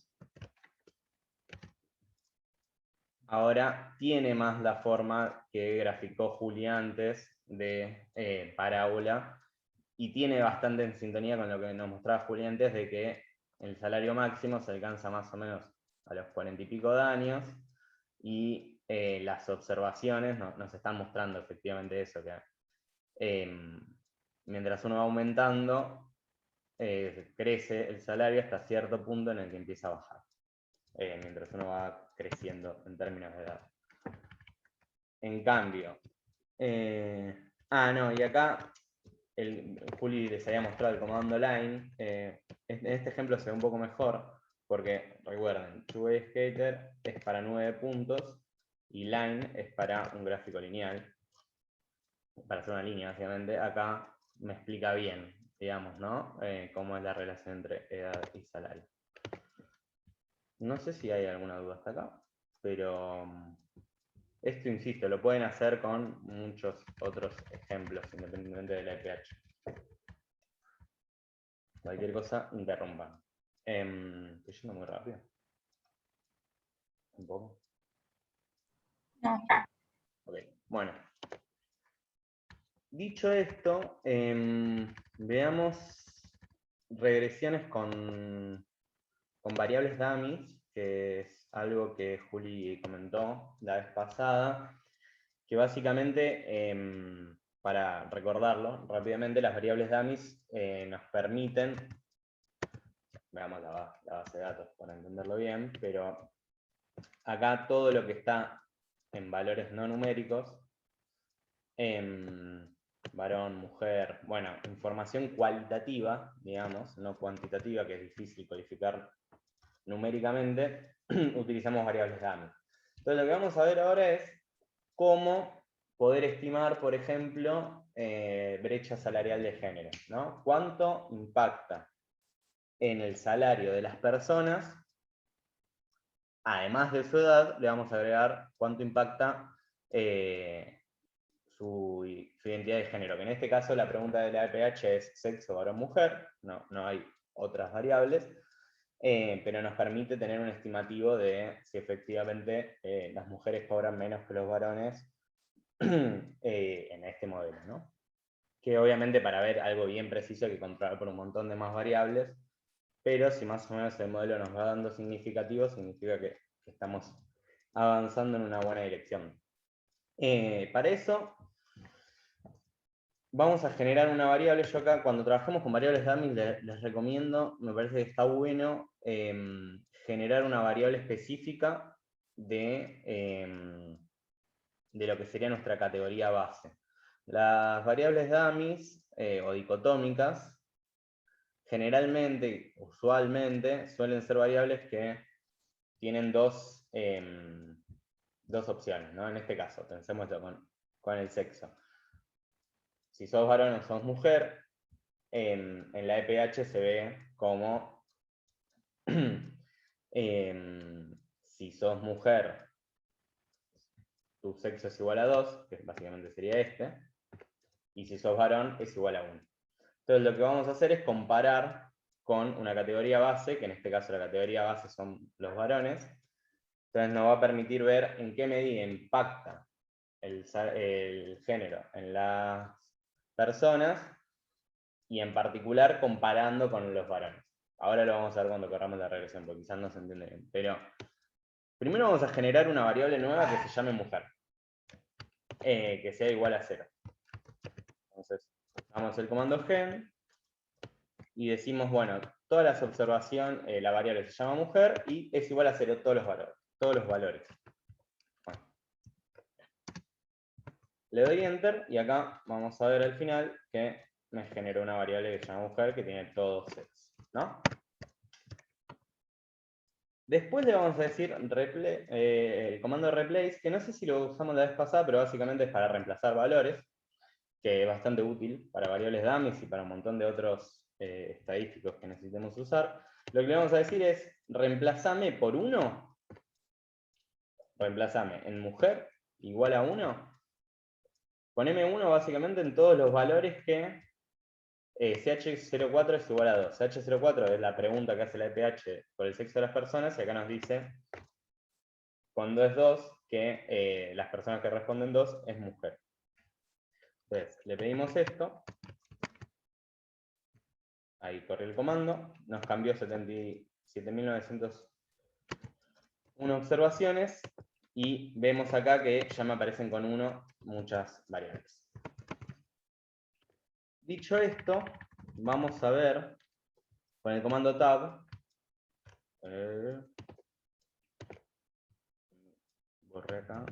ahora tiene más la forma que graficó Juli antes de parábola, y tiene bastante en sintonía con lo que nos mostraba Juli antes de que el salario máximo se alcanza más o menos a los 40 y pico de años, y las observaciones nos están mostrando efectivamente eso, que mientras uno va aumentando, crece el salario hasta cierto punto en el que empieza a bajar, mientras uno va creciendo en términos de edad. En cambio, y acá Juli les había mostrado el comando line. En este ejemplo se ve un poco mejor, porque recuerden, ChuWayScatter es para 9 puntos y line es para un gráfico lineal, para hacer una línea básicamente. Acá me explica bien, digamos, ¿no? Cómo es la relación entre edad y salario. No sé si hay alguna duda hasta acá, pero esto, insisto, lo pueden hacer con muchos otros ejemplos, independientemente de la EPH. Cualquier cosa, interrumpan. Estoy yendo muy rápido. Un poco. No. Ok, bueno. Dicho esto, veamos regresiones con variables dummies, que es algo que Juli comentó la vez pasada, que básicamente, para recordarlo rápidamente, las variables dummies nos permiten, veamos la base de datos para entenderlo bien, pero acá todo lo que está en valores no numéricos, varón, mujer, bueno, información cualitativa, digamos, no cuantitativa, que es difícil codificar numéricamente, utilizamos variables dummy. Entonces lo que vamos a ver ahora es cómo poder estimar, por ejemplo, brecha salarial de género, ¿no? ¿Cuánto impacta en el salario de las personas? Además de su edad, le vamos a agregar cuánto impacta su identidad de género, que en este caso la pregunta de la EPH es sexo, varón, mujer, no hay otras variables, pero nos permite tener un estimativo de si efectivamente las mujeres cobran menos que los varones en este modelo, ¿no? Que obviamente para ver algo bien preciso hay que controlar por un montón de más variables, pero si más o menos el modelo nos va dando significativos, significa que estamos avanzando en una buena dirección. Para eso, vamos a generar una variable. Yo acá, cuando trabajamos con variables dummy, les recomiendo, me parece que está bueno, generar una variable específica de lo que sería nuestra categoría base. Las variables dummies o dicotómicas, generalmente, usualmente, suelen ser variables que tienen dos opciones, ¿no? En este caso, pensémoslo con el sexo. Si sos varón o sos mujer, en la EPH se ve como si sos mujer, tu sexo es igual a 2, que básicamente sería este, y si sos varón es igual a 1. Entonces lo que vamos a hacer es comparar con una categoría base, que en este caso la categoría base son los varones. Entonces nos va a permitir ver en qué medida impacta el género en las personas, y en particular comparando con los varones. Ahora lo vamos a ver cuando corramos la regresión, porque quizás no se entiende bien. Pero primero vamos a generar una variable nueva que se llame mujer. que sea igual a 0. Entonces, usamos el comando gen y decimos, bueno, todas las observaciones, la variable se llama mujer y es igual a 0 todos los valores. Bueno. Le doy enter y acá vamos a ver al final que me generó una variable que se llama mujer que tiene todos ceros, ¿no? Después le vamos a decir el comando replace, que no sé si lo usamos la vez pasada, pero básicamente es para reemplazar valores, que es bastante útil para variables dummies y para un montón de otros estadísticos que necesitemos usar. Lo que le vamos a decir es, reemplazame por 1, reemplazame en mujer igual a 1, poneme 1 básicamente en todos los valores que CH04 es igual a 2. CH04 es la pregunta que hace la EPH por el sexo de las personas, y acá nos dice, cuando es 2, que las personas que responden 2 es mujer. Entonces, le pedimos esto. Ahí corrió el comando, nos cambió 77.901 observaciones, y vemos acá que ya me aparecen con 1 muchas variables. Dicho esto, vamos a ver con el comando tab. Borré acá.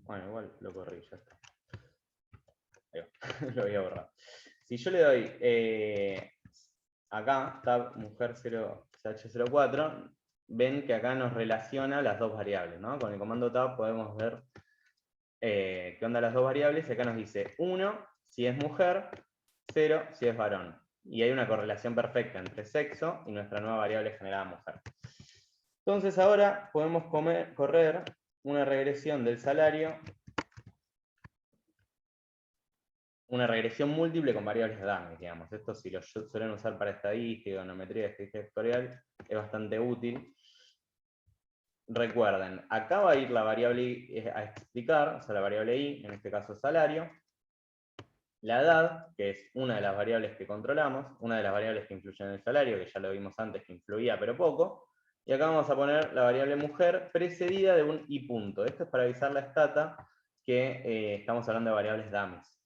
Bueno, igual lo corrí, ya está. Ahí va. Lo voy a borrar. Si yo le doy acá, tab mujer 0, CH04, ven que acá nos relaciona las dos variables, ¿no? Con el comando tab podemos ver qué onda las dos variables, y acá nos dice 1 si es mujer, 0 si es varón. Y hay una correlación perfecta entre sexo y nuestra nueva variable generada mujer. Entonces ahora podemos correr una regresión del salario, una regresión múltiple con variables dummy, digamos. Esto si lo suelen usar para estadística, econometría, estadística vectorial, es bastante útil. Recuerden, acá va a ir la variable a explicar, o sea, la variable i, en este caso salario, la edad, que es una de las variables que controlamos, una de las variables que influyen en el salario, que ya lo vimos antes que influía pero poco, y acá vamos a poner la variable mujer precedida de un i punto. Esto es para avisar la stata que estamos hablando de variables dummies,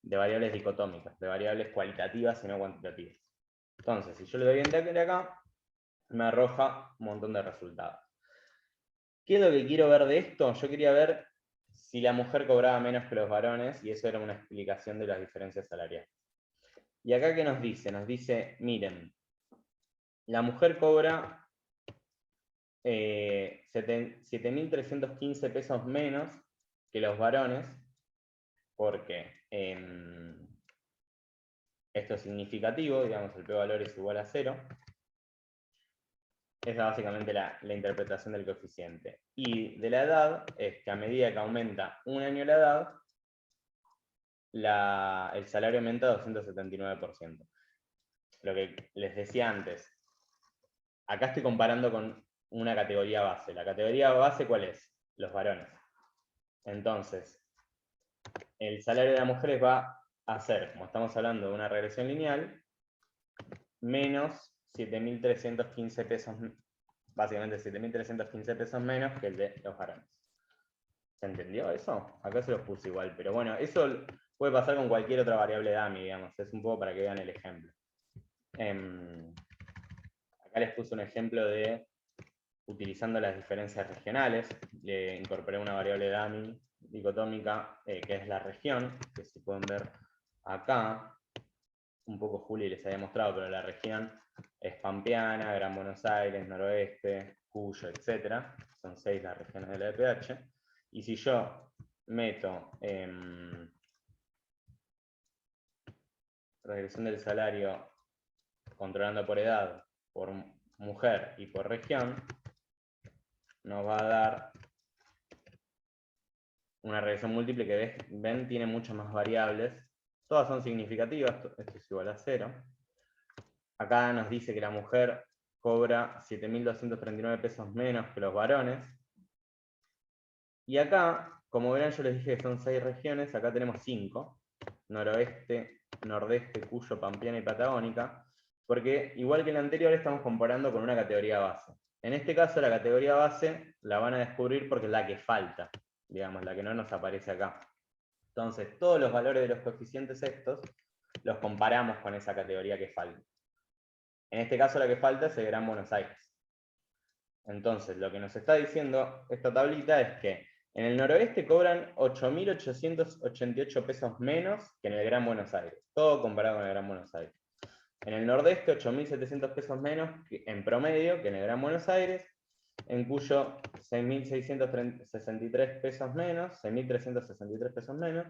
de variables dicotómicas, de variables cualitativas y no cuantitativas. Entonces, si yo le doy enter acá, me arroja un montón de resultados. ¿Qué es lo que quiero ver de esto? Yo quería ver si la mujer cobraba menos que los varones, y eso era una explicación de las diferencias salariales. Y acá, ¿qué nos dice? Nos dice, miren, la mujer cobra 7.315 pesos menos que los varones, porque esto es significativo, digamos, el p-valor es igual a 0. Esa es básicamente la interpretación del coeficiente. Y de la edad, es que a medida que aumenta un año la edad, el salario aumenta 279%. Lo que les decía antes, acá estoy comparando con una categoría base. ¿La categoría base cuál es? Los varones. Entonces, el salario de las mujeres va a ser, como estamos hablando de una regresión lineal, menos 7.315 pesos, básicamente 7.315 pesos menos que el de los varones. ¿Se entendió eso? Acá se los puse igual, pero bueno, eso puede pasar con cualquier otra variable dummy, digamos, es un poco para que vean el ejemplo. Acá les puse un ejemplo de utilizando las diferencias regionales, le incorporé una variable dummy dicotómica, que es la región, que si pueden ver acá, un poco Juli les había mostrado, pero la región es Pampeana, Gran Buenos Aires, Noroeste, Cuyo, etc. Son 6 las regiones de la EPH. Y si yo meto regresión del salario controlando por edad, por mujer y por región, nos va a dar una regresión múltiple que ven tiene muchas más variables. Todas son significativas, esto es igual a 0. Acá nos dice que la mujer cobra 7.239 pesos menos que los varones. Y acá, como verán, yo les dije que son 6 regiones, acá tenemos 5. Noroeste, Nordeste, Cuyo, Pampeana y Patagónica. Porque igual que en la anterior estamos comparando con una categoría base. En este caso la categoría base la van a descubrir porque es la que falta, digamos, la que no nos aparece acá. Entonces, todos los valores de los coeficientes estos los comparamos con esa categoría que falta. En este caso la que falta es el Gran Buenos Aires. Entonces, lo que nos está diciendo esta tablita es que en el noroeste cobran 8.888 pesos menos que en el Gran Buenos Aires. Todo comparado con el Gran Buenos Aires. En el nordeste, 8.700 pesos menos en promedio que en el Gran Buenos Aires. En Cuyo, 6.663 pesos menos, 6.363 pesos menos.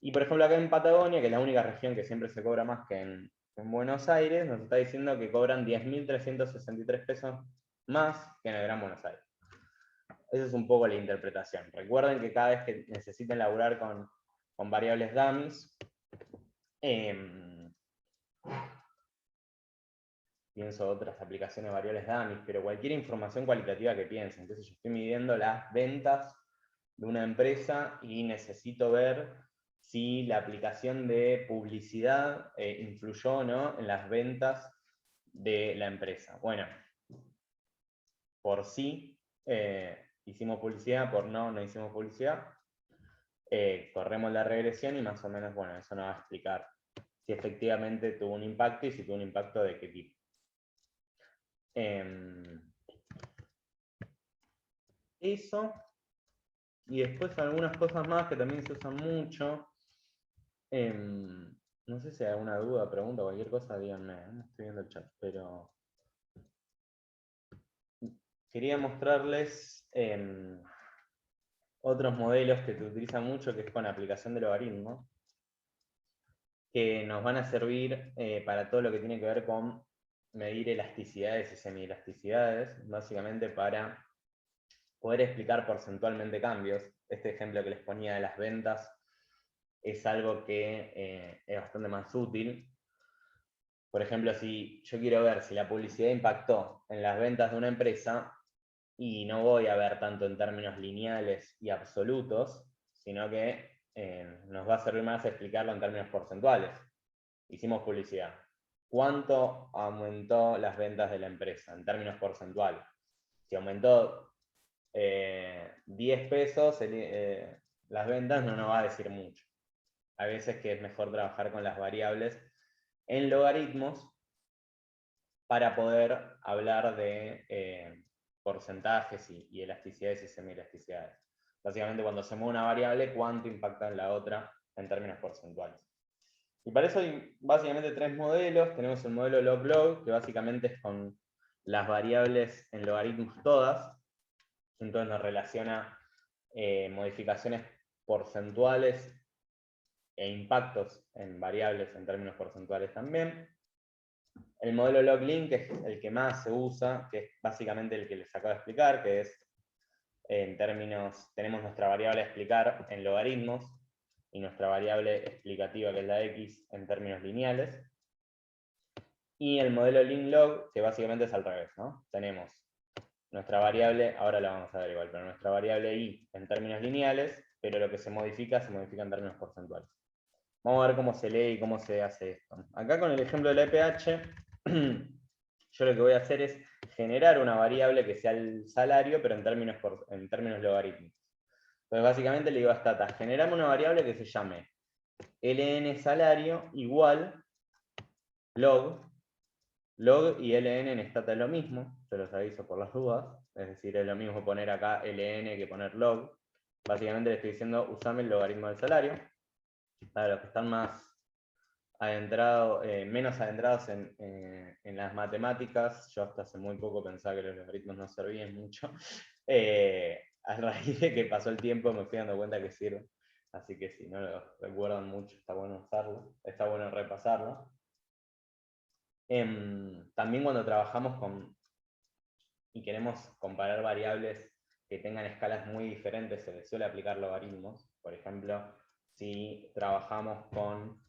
Y por ejemplo acá en Patagonia, que es la única región que siempre se cobra más que en Buenos Aires, nos está diciendo que cobran 10.363 pesos más que en el Gran Buenos Aires. Esa es un poco la interpretación. Recuerden que cada vez que necesiten laburar con variables dummies, pienso otras aplicaciones variables dummies, pero cualquier información cualitativa que piensen. Entonces yo estoy midiendo las ventas de una empresa y necesito ver si la aplicación de publicidad influyó o no en las ventas de la empresa. Bueno, por sí hicimos publicidad, por no hicimos publicidad. Corremos la regresión y más o menos, bueno, eso nos va a explicar si efectivamente tuvo un impacto y si tuvo un impacto de qué tipo. Eso. Y después algunas cosas más que también se usan mucho. No sé si hay alguna duda, pregunta, cualquier cosa, díganme. No estoy viendo el chat, pero quería mostrarles otros modelos que se utilizan mucho, que es con aplicación de logaritmos, que nos van a servir para todo lo que tiene que ver con medir elasticidades y semielasticidades, básicamente para poder explicar porcentualmente cambios. Este ejemplo que les ponía de las ventas es algo que es bastante más útil. Por ejemplo, si yo quiero ver si la publicidad impactó en las ventas de una empresa, y no voy a ver tanto en términos lineales y absolutos, sino que nos va a servir más explicarlo en términos porcentuales. Hicimos publicidad. ¿Cuánto aumentó las ventas de la empresa en términos porcentuales? Si aumentó 10 pesos, las ventas no nos va a decir mucho. A veces que es mejor trabajar con las variables en logaritmos para poder hablar de porcentajes y elasticidades y semielasticidades. Básicamente cuando se mueve una variable, cuánto impacta en la otra en términos porcentuales. Y para eso hay básicamente tres modelos. Tenemos el modelo log-log, que básicamente es con las variables en logaritmos todas. Entonces nos relaciona modificaciones porcentuales e impactos en variables en términos porcentuales también. El modelo log-link, que es el que más se usa, que es básicamente el que les acabo de explicar, que es en términos, tenemos nuestra variable a explicar en logaritmos y nuestra variable explicativa, que es la x, en términos lineales. Y el modelo link-log, que básicamente es al revés, ¿no? Tenemos nuestra variable, ahora la vamos a ver igual, pero nuestra variable y en términos lineales, pero lo que se modifica en términos porcentuales. Vamos a ver cómo se lee y cómo se hace esto. Acá con el ejemplo de la EPH, yo lo que voy a hacer es generar una variable que sea el salario, pero en términos logarítmicos. Entonces básicamente le digo a Stata, generame una variable que se llame ln salario igual log y ln en Stata es lo mismo, se los aviso por las dudas, es decir, es lo mismo poner acá ln que poner log. Básicamente le estoy diciendo, usame el logaritmo del salario. Para los que están más adentrados, menos adentrados en las matemáticas, yo hasta hace muy poco pensaba que los logaritmos no servían mucho. A raíz de que pasó el tiempo me fui dando cuenta que sirven. Así que si no lo recuerdan mucho, está bueno usarlo, está bueno repasarlo. También cuando trabajamos y queremos comparar variables que tengan escalas muy diferentes, se les suele aplicar logaritmos. Por ejemplo, si trabajamos con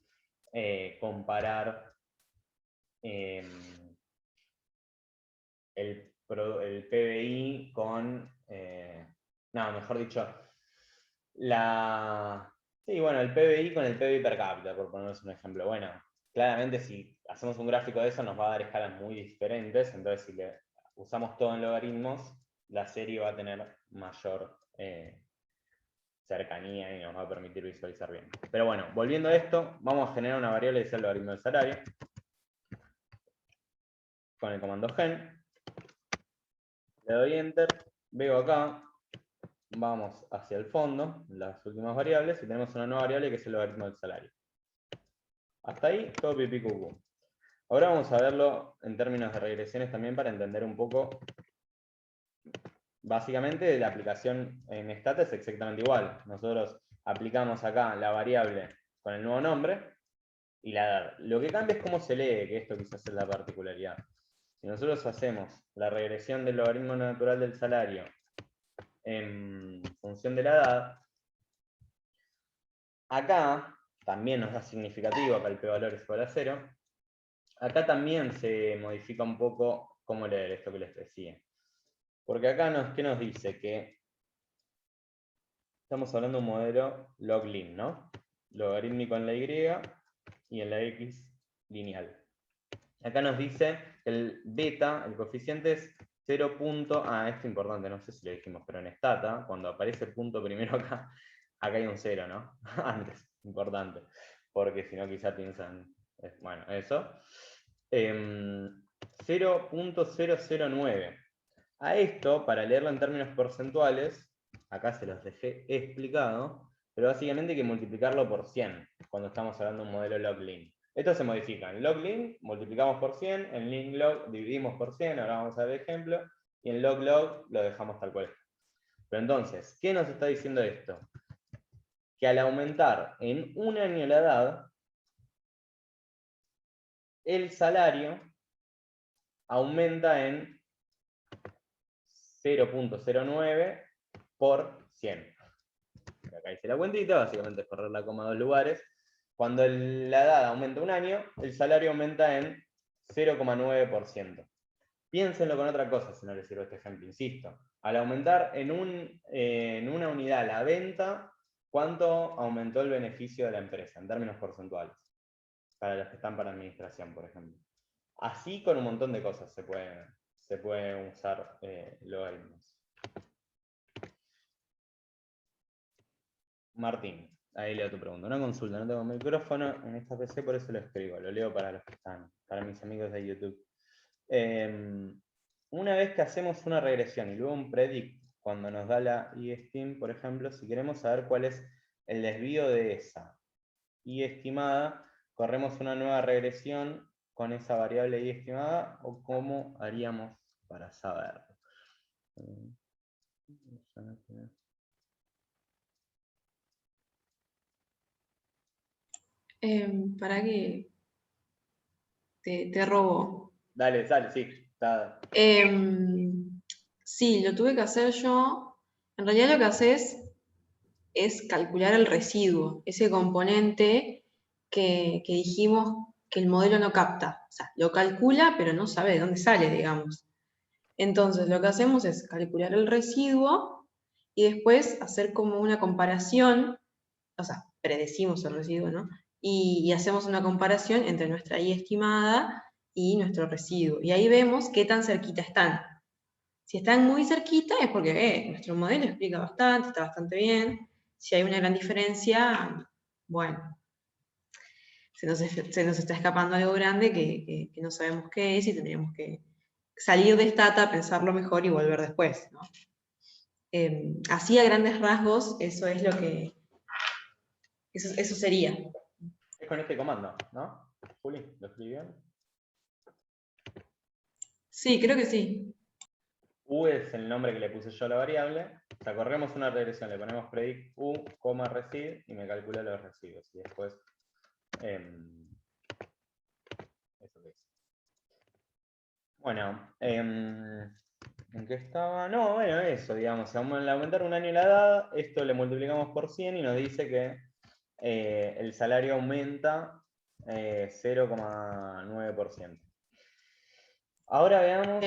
comparar el PBI con, mejor dicho, el PBI con el PBI per cápita, por ponerles un ejemplo. Bueno, claramente si hacemos un gráfico de eso nos va a dar escalas muy diferentes, entonces si le usamos todo en logaritmos, la serie va a tener mayor, cercanía y nos va a permitir visualizar bien. Pero bueno, volviendo a esto, vamos a generar una variable que sea el logaritmo del salario con el comando gen. Le doy enter, veo acá, vamos hacia el fondo, las últimas variables, y tenemos una nueva variable que es el logaritmo del salario. Hasta ahí, todo pipí cucú. Ahora vamos a verlo en términos de regresiones también para entender un poco. Básicamente la aplicación en Stata es exactamente igual. Nosotros aplicamos acá la variable con el nuevo nombre y la edad. Lo que cambia es cómo se lee, que esto quizás es la particularidad. Si nosotros hacemos la regresión del logaritmo natural del salario en función de la edad, acá también nos da significativo, acá el p-valor es igual a 0. Acá también se modifica un poco cómo leer esto que les decía. Porque acá, ¿qué nos dice? Que estamos hablando de un modelo log-lin, ¿no? Logarítmico en la Y y en la X lineal. Acá nos dice que el beta, el coeficiente es 0. Esto es importante, no sé si lo dijimos, pero en Stata, cuando aparece el punto primero acá hay un 0, ¿no? Antes, importante. Porque si no quizá piensan, bueno, eso. 0.009. A esto, para leerlo en términos porcentuales, acá se los dejé explicado, pero básicamente hay que multiplicarlo por 100 cuando estamos hablando de un modelo log-lin. Esto se modifica. En log-lin multiplicamos por 100, en lin-log dividimos por 100, ahora vamos a ver el ejemplo, y en log-log lo dejamos tal cual. Pero entonces, ¿qué nos está diciendo esto? Que al aumentar en un año la edad, el salario aumenta en 0.09 por 100. Acá hice la cuentita, básicamente es correr la coma a 2 lugares. Cuando la edad aumenta un año, el salario aumenta en 0,9%. Piénsenlo con otra cosa si no les sirve este ejemplo, insisto. Al aumentar en una unidad la venta, ¿cuánto aumentó el beneficio de la empresa en términos porcentuales? Para los que están para administración, por ejemplo. Así con un montón de cosas se pueden usar logaritmos. Martín, ahí leo tu pregunta. Una consulta, no tengo micrófono en esta PC, por eso lo escribo. Lo leo para los que están, para mis amigos de YouTube. Una vez que hacemos una regresión y luego un predict, cuando nos da la i-estim, por ejemplo, si queremos saber cuál es el desvío de esa i-estimada, corremos una nueva regresión con esa variable i-estimada, o cómo haríamos para saberlo. ¿Para qué? Te robo. Dale, sí. Está. Sí, lo tuve que hacer yo. En realidad lo que haces es calcular el residuo, ese componente que dijimos que el modelo no capta. O sea, lo calcula, pero no sabe de dónde sale, digamos. Entonces, lo que hacemos es calcular el residuo y después hacer como una comparación, o sea, predecimos el residuo, ¿no? Y hacemos una comparación entre nuestra I estimada y nuestro residuo. Y ahí vemos qué tan cerquita están. Si están muy cerquita es porque nuestro modelo explica bastante, está bastante bien. Si hay una gran diferencia, bueno, se nos está escapando algo grande que no sabemos qué es y tendríamos que salir de Stata, pensarlo mejor y volver después, ¿no? Así a grandes rasgos, eso es lo que... Eso sería. Es con este comando, ¿no? Juli, ¿lo escribieron? Sí, creo que sí. U es el nombre que le puse yo a la variable. O sea, corremos una regresión, le ponemos predict u, resid, y me calcula los residuos. Y después, eso que es. Bueno, ¿en qué estaba? No, bueno, eso, digamos. Al aumentar un año la edad, esto le multiplicamos por 100 y nos dice que el salario aumenta 0,9%. Ahora veamos...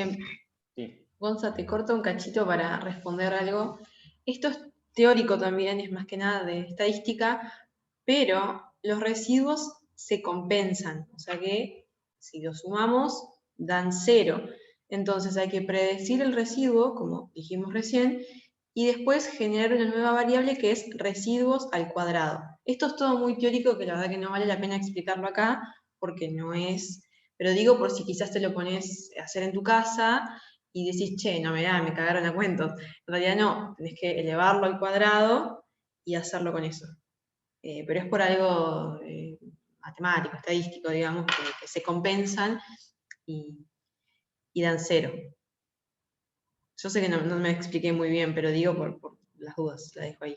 Sí. Gonza, te corto un cachito para responder algo. Esto es teórico también, es más que nada de estadística, pero los residuos se compensan, o sea que si los sumamos dan 0. Entonces hay que predecir el residuo, como dijimos recién, y después generar una nueva variable que es residuos al cuadrado. Esto es todo muy teórico, que la verdad que no vale la pena explicarlo acá, porque no es, pero digo por si quizás te lo pones a hacer en tu casa y decís, che, no me da, me cagaron a cuentos. En realidad no, tenés que elevarlo al cuadrado y hacerlo con eso. Pero es por algo matemático, estadístico, digamos, que se compensan y dan 0. Yo sé que no me expliqué muy bien, pero digo por las dudas, la dejo ahí.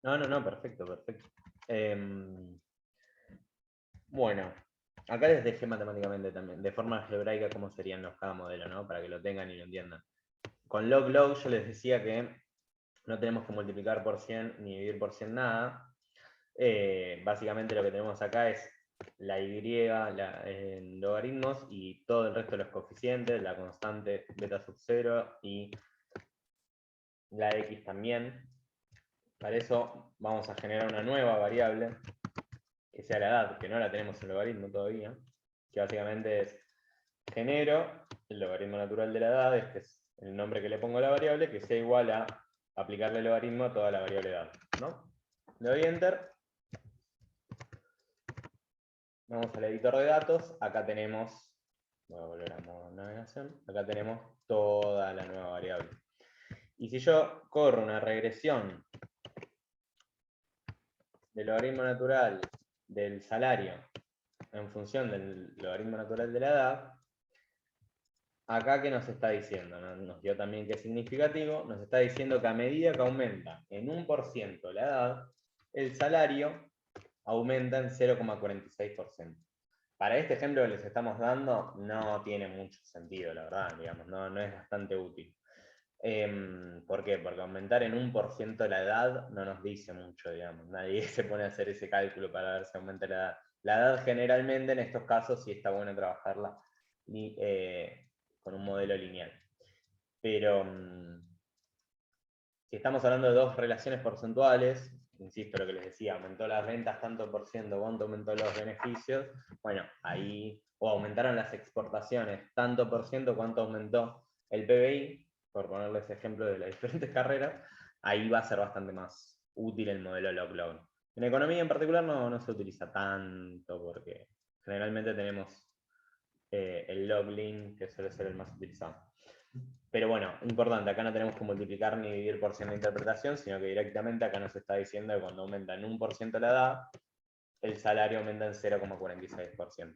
No, perfecto. Bueno, acá les dejé matemáticamente también, de forma algebraica, cómo serían los cada modelo, ¿no? Para que lo tengan y lo entiendan. Con log yo les decía que no tenemos que multiplicar por 100 ni dividir por 100 nada. Básicamente lo que tenemos acá es la y en logaritmos y todo el resto de los coeficientes, la constante beta sub 0 y la x también. Para eso vamos a generar una nueva variable que sea la edad, que no la tenemos en logaritmo todavía, que básicamente es genero el logaritmo natural de la edad, este es el nombre que le pongo a la variable, que sea igual a aplicarle el logaritmo a toda la variable edad, ¿no? Le doy enter. Vamos al editor de datos, acá tenemos, voy a volver a modo navegación, acá tenemos toda la nueva variable. Y si yo corro una regresión del logaritmo natural del salario en función del logaritmo natural de la edad, acá ¿qué nos está diciendo? Nos dio también que es significativo, nos está diciendo que a medida que aumenta en 1% la edad, el salario aumenta en 0,46%. Para este ejemplo que les estamos dando, no tiene mucho sentido, la verdad, digamos, no es bastante útil. ¿Por qué? Porque aumentar en 1% la edad no nos dice mucho, digamos. Nadie se pone a hacer ese cálculo para ver si aumenta la edad. La edad generalmente en estos casos sí está bueno trabajarla con un modelo lineal. Pero si estamos hablando de dos relaciones porcentuales, insisto lo que les decía, aumentó las ventas tanto por ciento, cuánto aumentó los beneficios, bueno, ahí, o aumentaron las exportaciones tanto por ciento, cuánto aumentó el PBI, por ponerles ejemplo de las diferentes carreras, ahí va a ser bastante más útil el modelo log-log. En economía en particular no se utiliza tanto porque generalmente tenemos el log-lin, que suele ser el más utilizado. Pero bueno, importante, acá no tenemos que multiplicar ni dividir por 100 de interpretación, sino que directamente acá nos está diciendo que cuando aumenta en 1% la edad, el salario aumenta en 0,46%.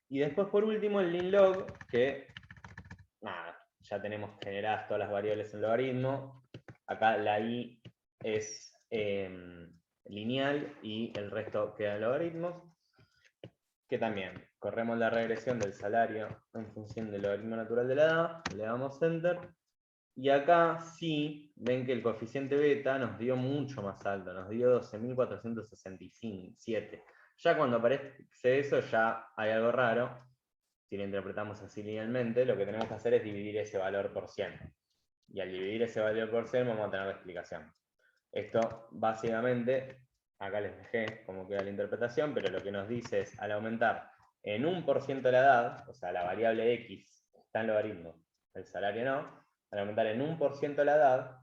Y después, por último, el linlog, que nada, ya tenemos generadas todas las variables en logaritmo. Acá la i es lineal y el resto queda en logaritmos. Que también corremos la regresión del salario en función del logaritmo natural de la edad, le damos enter, y acá sí ven que el coeficiente beta nos dio mucho más alto, nos dio 12.467. Ya cuando aparece eso ya hay algo raro, si lo interpretamos así linealmente, lo que tenemos que hacer es dividir ese valor por 100. Y al dividir ese valor por 100 vamos a tener la explicación. Esto básicamente, acá les dejé cómo queda la interpretación, pero lo que nos dice es, al aumentar en 1% la edad, o sea, la variable x está en logaritmo, el salario no, al aumentar en 1% la edad,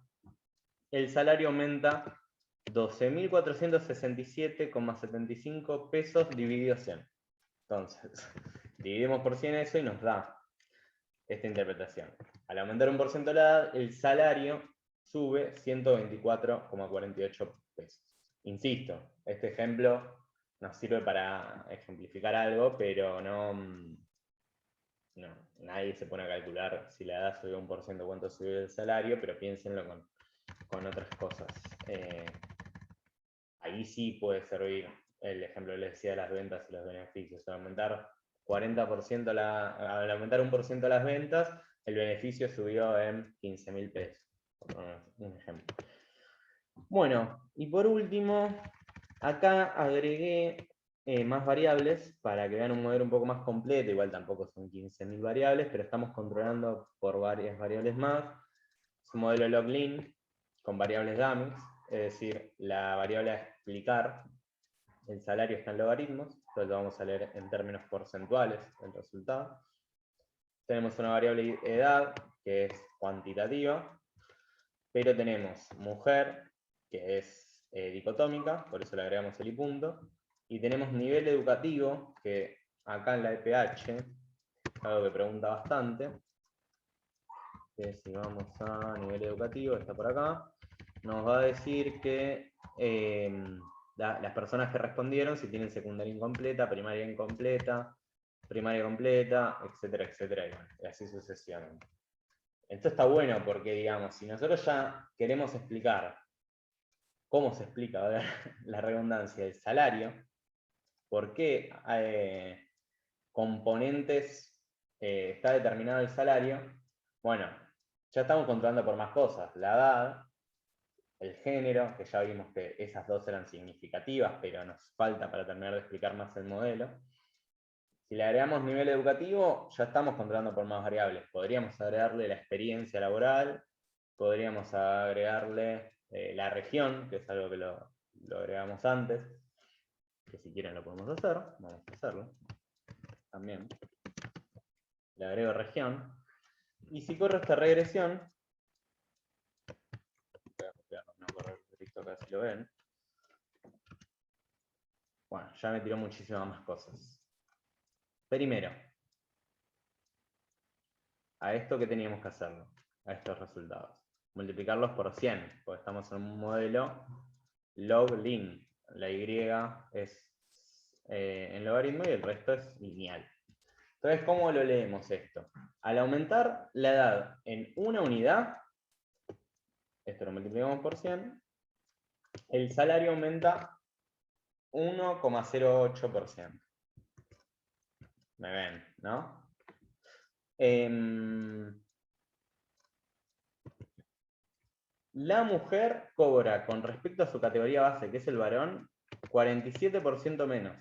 el salario aumenta 12.467,75 pesos dividido 100. Entonces, dividimos por 100 eso y nos da esta interpretación. Al aumentar 1% la edad, el salario sube 124,48 pesos. Insisto, este ejemplo nos sirve para ejemplificar algo, pero nadie se pone a calcular si la edad subió 1%, cuánto subió el salario, pero piénsenlo con otras cosas. Ahí sí puede servir el ejemplo que les decía de las ventas y los beneficios. Al aumentar 40% al aumentar 1% las ventas, el beneficio subió en 15.000 pesos. Un ejemplo. Bueno, y por último, acá agregué más variables para que vean un modelo un poco más completo. Igual tampoco son 15.000 variables, pero estamos controlando por varias variables más. Es un modelo log-lin con variables dummies, es decir, la variable a explicar, el salario está en logaritmos, entonces lo vamos a leer en términos porcentuales el resultado. Tenemos una variable edad, que es cuantitativa, pero tenemos mujer, que es dicotómica, por eso le agregamos el i punto, y tenemos nivel educativo, que acá en la EPH, algo que pregunta bastante, que si vamos a nivel educativo, está por acá, nos va a decir que las personas que respondieron, si tienen secundaria incompleta, primaria completa, etcétera, etcétera, y así sucesivamente. Esto está bueno porque, digamos, si nosotros ya queremos explicar cómo se explica, a ver, la redundancia del salario, por qué componentes está determinado el salario, bueno, ya estamos controlando por más cosas, la edad, el género, que ya vimos que esas dos eran significativas, pero nos falta para terminar de explicar más el modelo. Si le agregamos nivel educativo, ya estamos controlando por más variables. Podríamos agregarle la experiencia laboral, podríamos agregarle la región, que es algo que lo agregamos antes, que si quieren lo podemos hacer, vamos a hacerlo también. Le agrego región, y si corro esta regresión, voy a copiarlo, no correr directo acá si lo ven. Bueno, ya me tiró muchísimas más cosas. Primero, a esto que teníamos que hacerlo, a estos resultados. Multiplicarlos por 100, porque estamos en un modelo log-lin. La y es en logaritmo y el resto es lineal. Entonces, ¿cómo lo leemos esto? Al aumentar la edad en una unidad, esto lo multiplicamos por 100, el salario aumenta 1,08%. ¿Me ven, no? La mujer cobra, con respecto a su categoría base, que es el varón, 47% menos.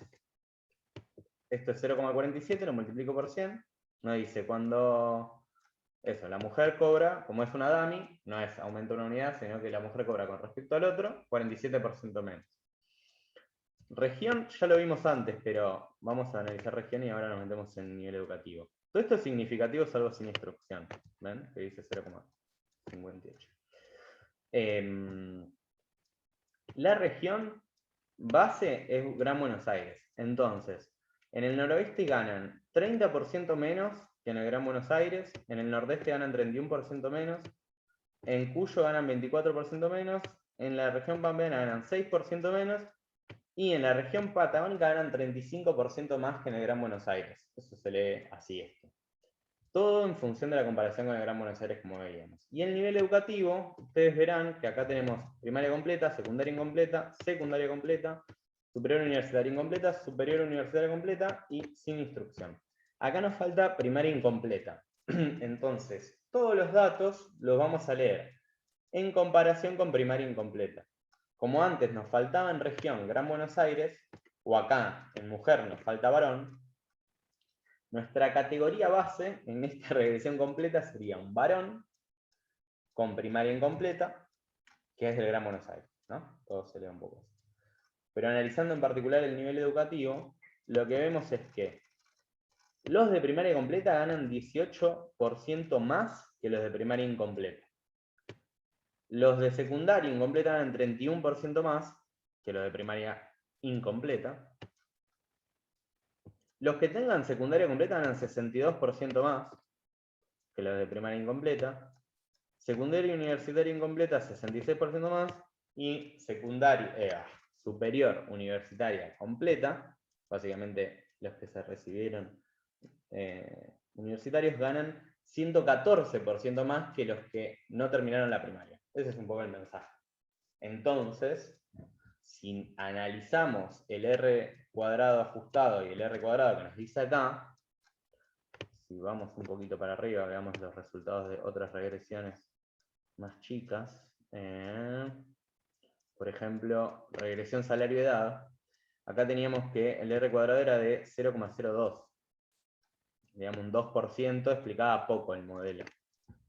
Esto es 0,47, lo multiplico por 100. Nos dice cuando... Eso, la mujer cobra, como es una dummy, no es aumento una unidad, sino que la mujer cobra con respecto al otro, 47% menos. Región ya lo vimos antes, pero vamos a analizar región y ahora nos metemos en nivel educativo. Todo esto es significativo salvo sin instrucción. ¿Ven? Que dice 0,58. La región base es Gran Buenos Aires. Entonces, en el noroeste ganan 30% menos que en el Gran Buenos Aires, en el nordeste ganan 31% menos, en Cuyo ganan 24% menos, en la región pampeana ganan 6% menos, y en la región patagónica ganan 35% más que en el Gran Buenos Aires. Eso se lee así esto. Todo en función de la comparación con el Gran Buenos Aires, como veíamos. Y el nivel educativo, ustedes verán que acá tenemos primaria completa, secundaria incompleta, secundaria completa, superior universitaria incompleta, superior universitaria completa y sin instrucción. Acá nos falta primaria incompleta. Entonces, todos los datos los vamos a leer en comparación con primaria incompleta. Como antes nos faltaba en región Gran Buenos Aires, o acá en mujer nos falta varón, nuestra categoría base en esta regresión completa sería un varón con primaria incompleta, que es del Gran Buenos Aires, ¿no? Todo se lee un poco así. Pero analizando en particular el nivel educativo, lo que vemos es que los de primaria completa ganan 18% más que los de primaria incompleta. Los de secundaria incompleta ganan 31% más que los de primaria incompleta. Los que tengan secundaria completa ganan 62% más que los de primaria incompleta. Secundaria universitaria incompleta 66% más. Y secundaria, superior universitaria completa, básicamente los que se recibieron universitarios ganan 114% más que los que no terminaron la primaria. Ese es un poco el mensaje. Entonces, si analizamos el R cuadrado ajustado y el R cuadrado que nos dice acá, si vamos un poquito para arriba, veamos los resultados de otras regresiones más chicas. Por ejemplo, regresión salario-edad. Acá teníamos que el R cuadrado era de 0,02. Digamos, un 2% explicaba poco el modelo.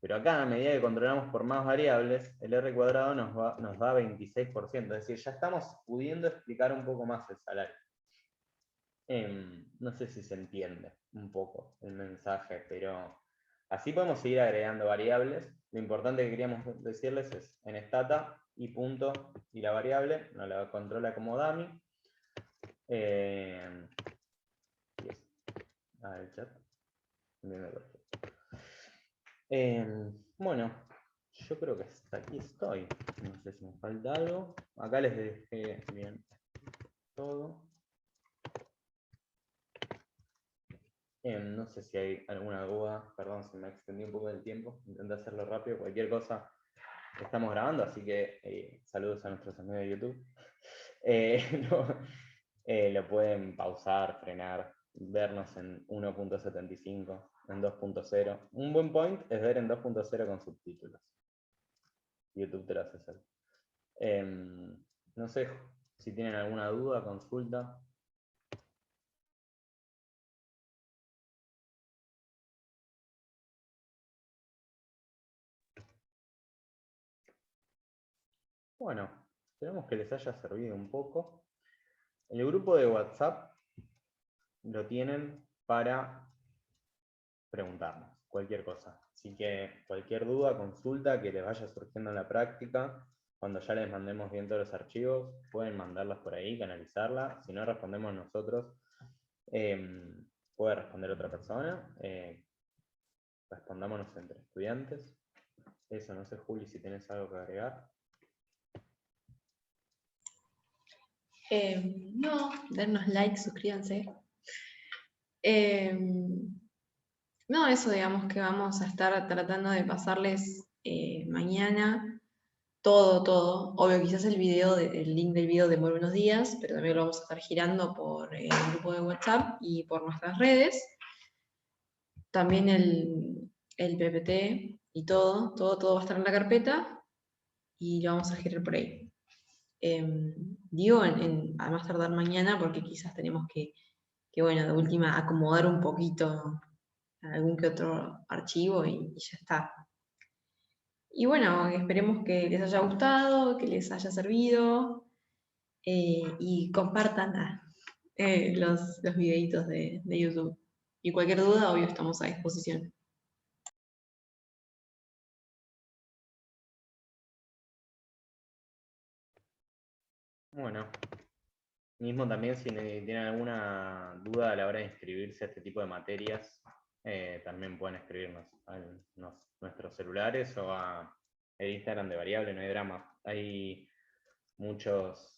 Pero acá, a medida que controlamos por más variables, el R cuadrado nos da 26%. Es decir, ya estamos pudiendo explicar un poco más el salario. No sé si se entiende un poco el mensaje, pero Así podemos seguir agregando variables. Lo importante que queríamos decirles es en stata y punto y la variable, no la controla como dummy. El chat. Bueno, yo creo que hasta aquí estoy. No sé si me falta algo. Acá les dejé bien todo. No sé si hay alguna duda. Perdón, se me extendió un poco el tiempo. Intenté hacerlo rápido. Cualquier cosa estamos grabando, así que saludos a nuestros amigos de YouTube. Lo pueden pausar, frenar, vernos en 1.75, en 2.0. Un buen point es ver en 2.0 con subtítulos. YouTube te lo hace hacer. No sé si tienen alguna duda, consulta. Bueno, esperemos que les haya servido un poco. El grupo de WhatsApp lo tienen para preguntarnos cualquier cosa. Así que cualquier duda, consulta que les vaya surgiendo en la práctica, cuando ya les mandemos bien todos los archivos, pueden mandarlas por ahí, canalizarla. Si no respondemos nosotros, puede responder otra persona. Respondámonos entre estudiantes. Eso, no sé, Juli, si tienes algo que agregar. No, darnos like, suscríbanse. No, eso digamos que vamos a estar tratando de pasarles mañana todo. Obvio, quizás el link del video demore unos días, pero también lo vamos a estar girando por el grupo de WhatsApp y por nuestras redes. También el PPT y todo va a estar en la carpeta y lo vamos a girar por ahí. Digo, a más tardar mañana, porque quizás tenemos que, bueno, de última, acomodar un poquito algún que otro archivo y ya está. Y bueno, esperemos que les haya gustado, que les haya servido y compartan los videitos de YouTube. Y cualquier duda, obvio, estamos a disposición. Bueno, mismo también si tienen alguna duda a la hora de inscribirse a este tipo de materias, también pueden escribirnos a nuestros celulares o a el Instagram de Variable, no hay drama. Hay muchos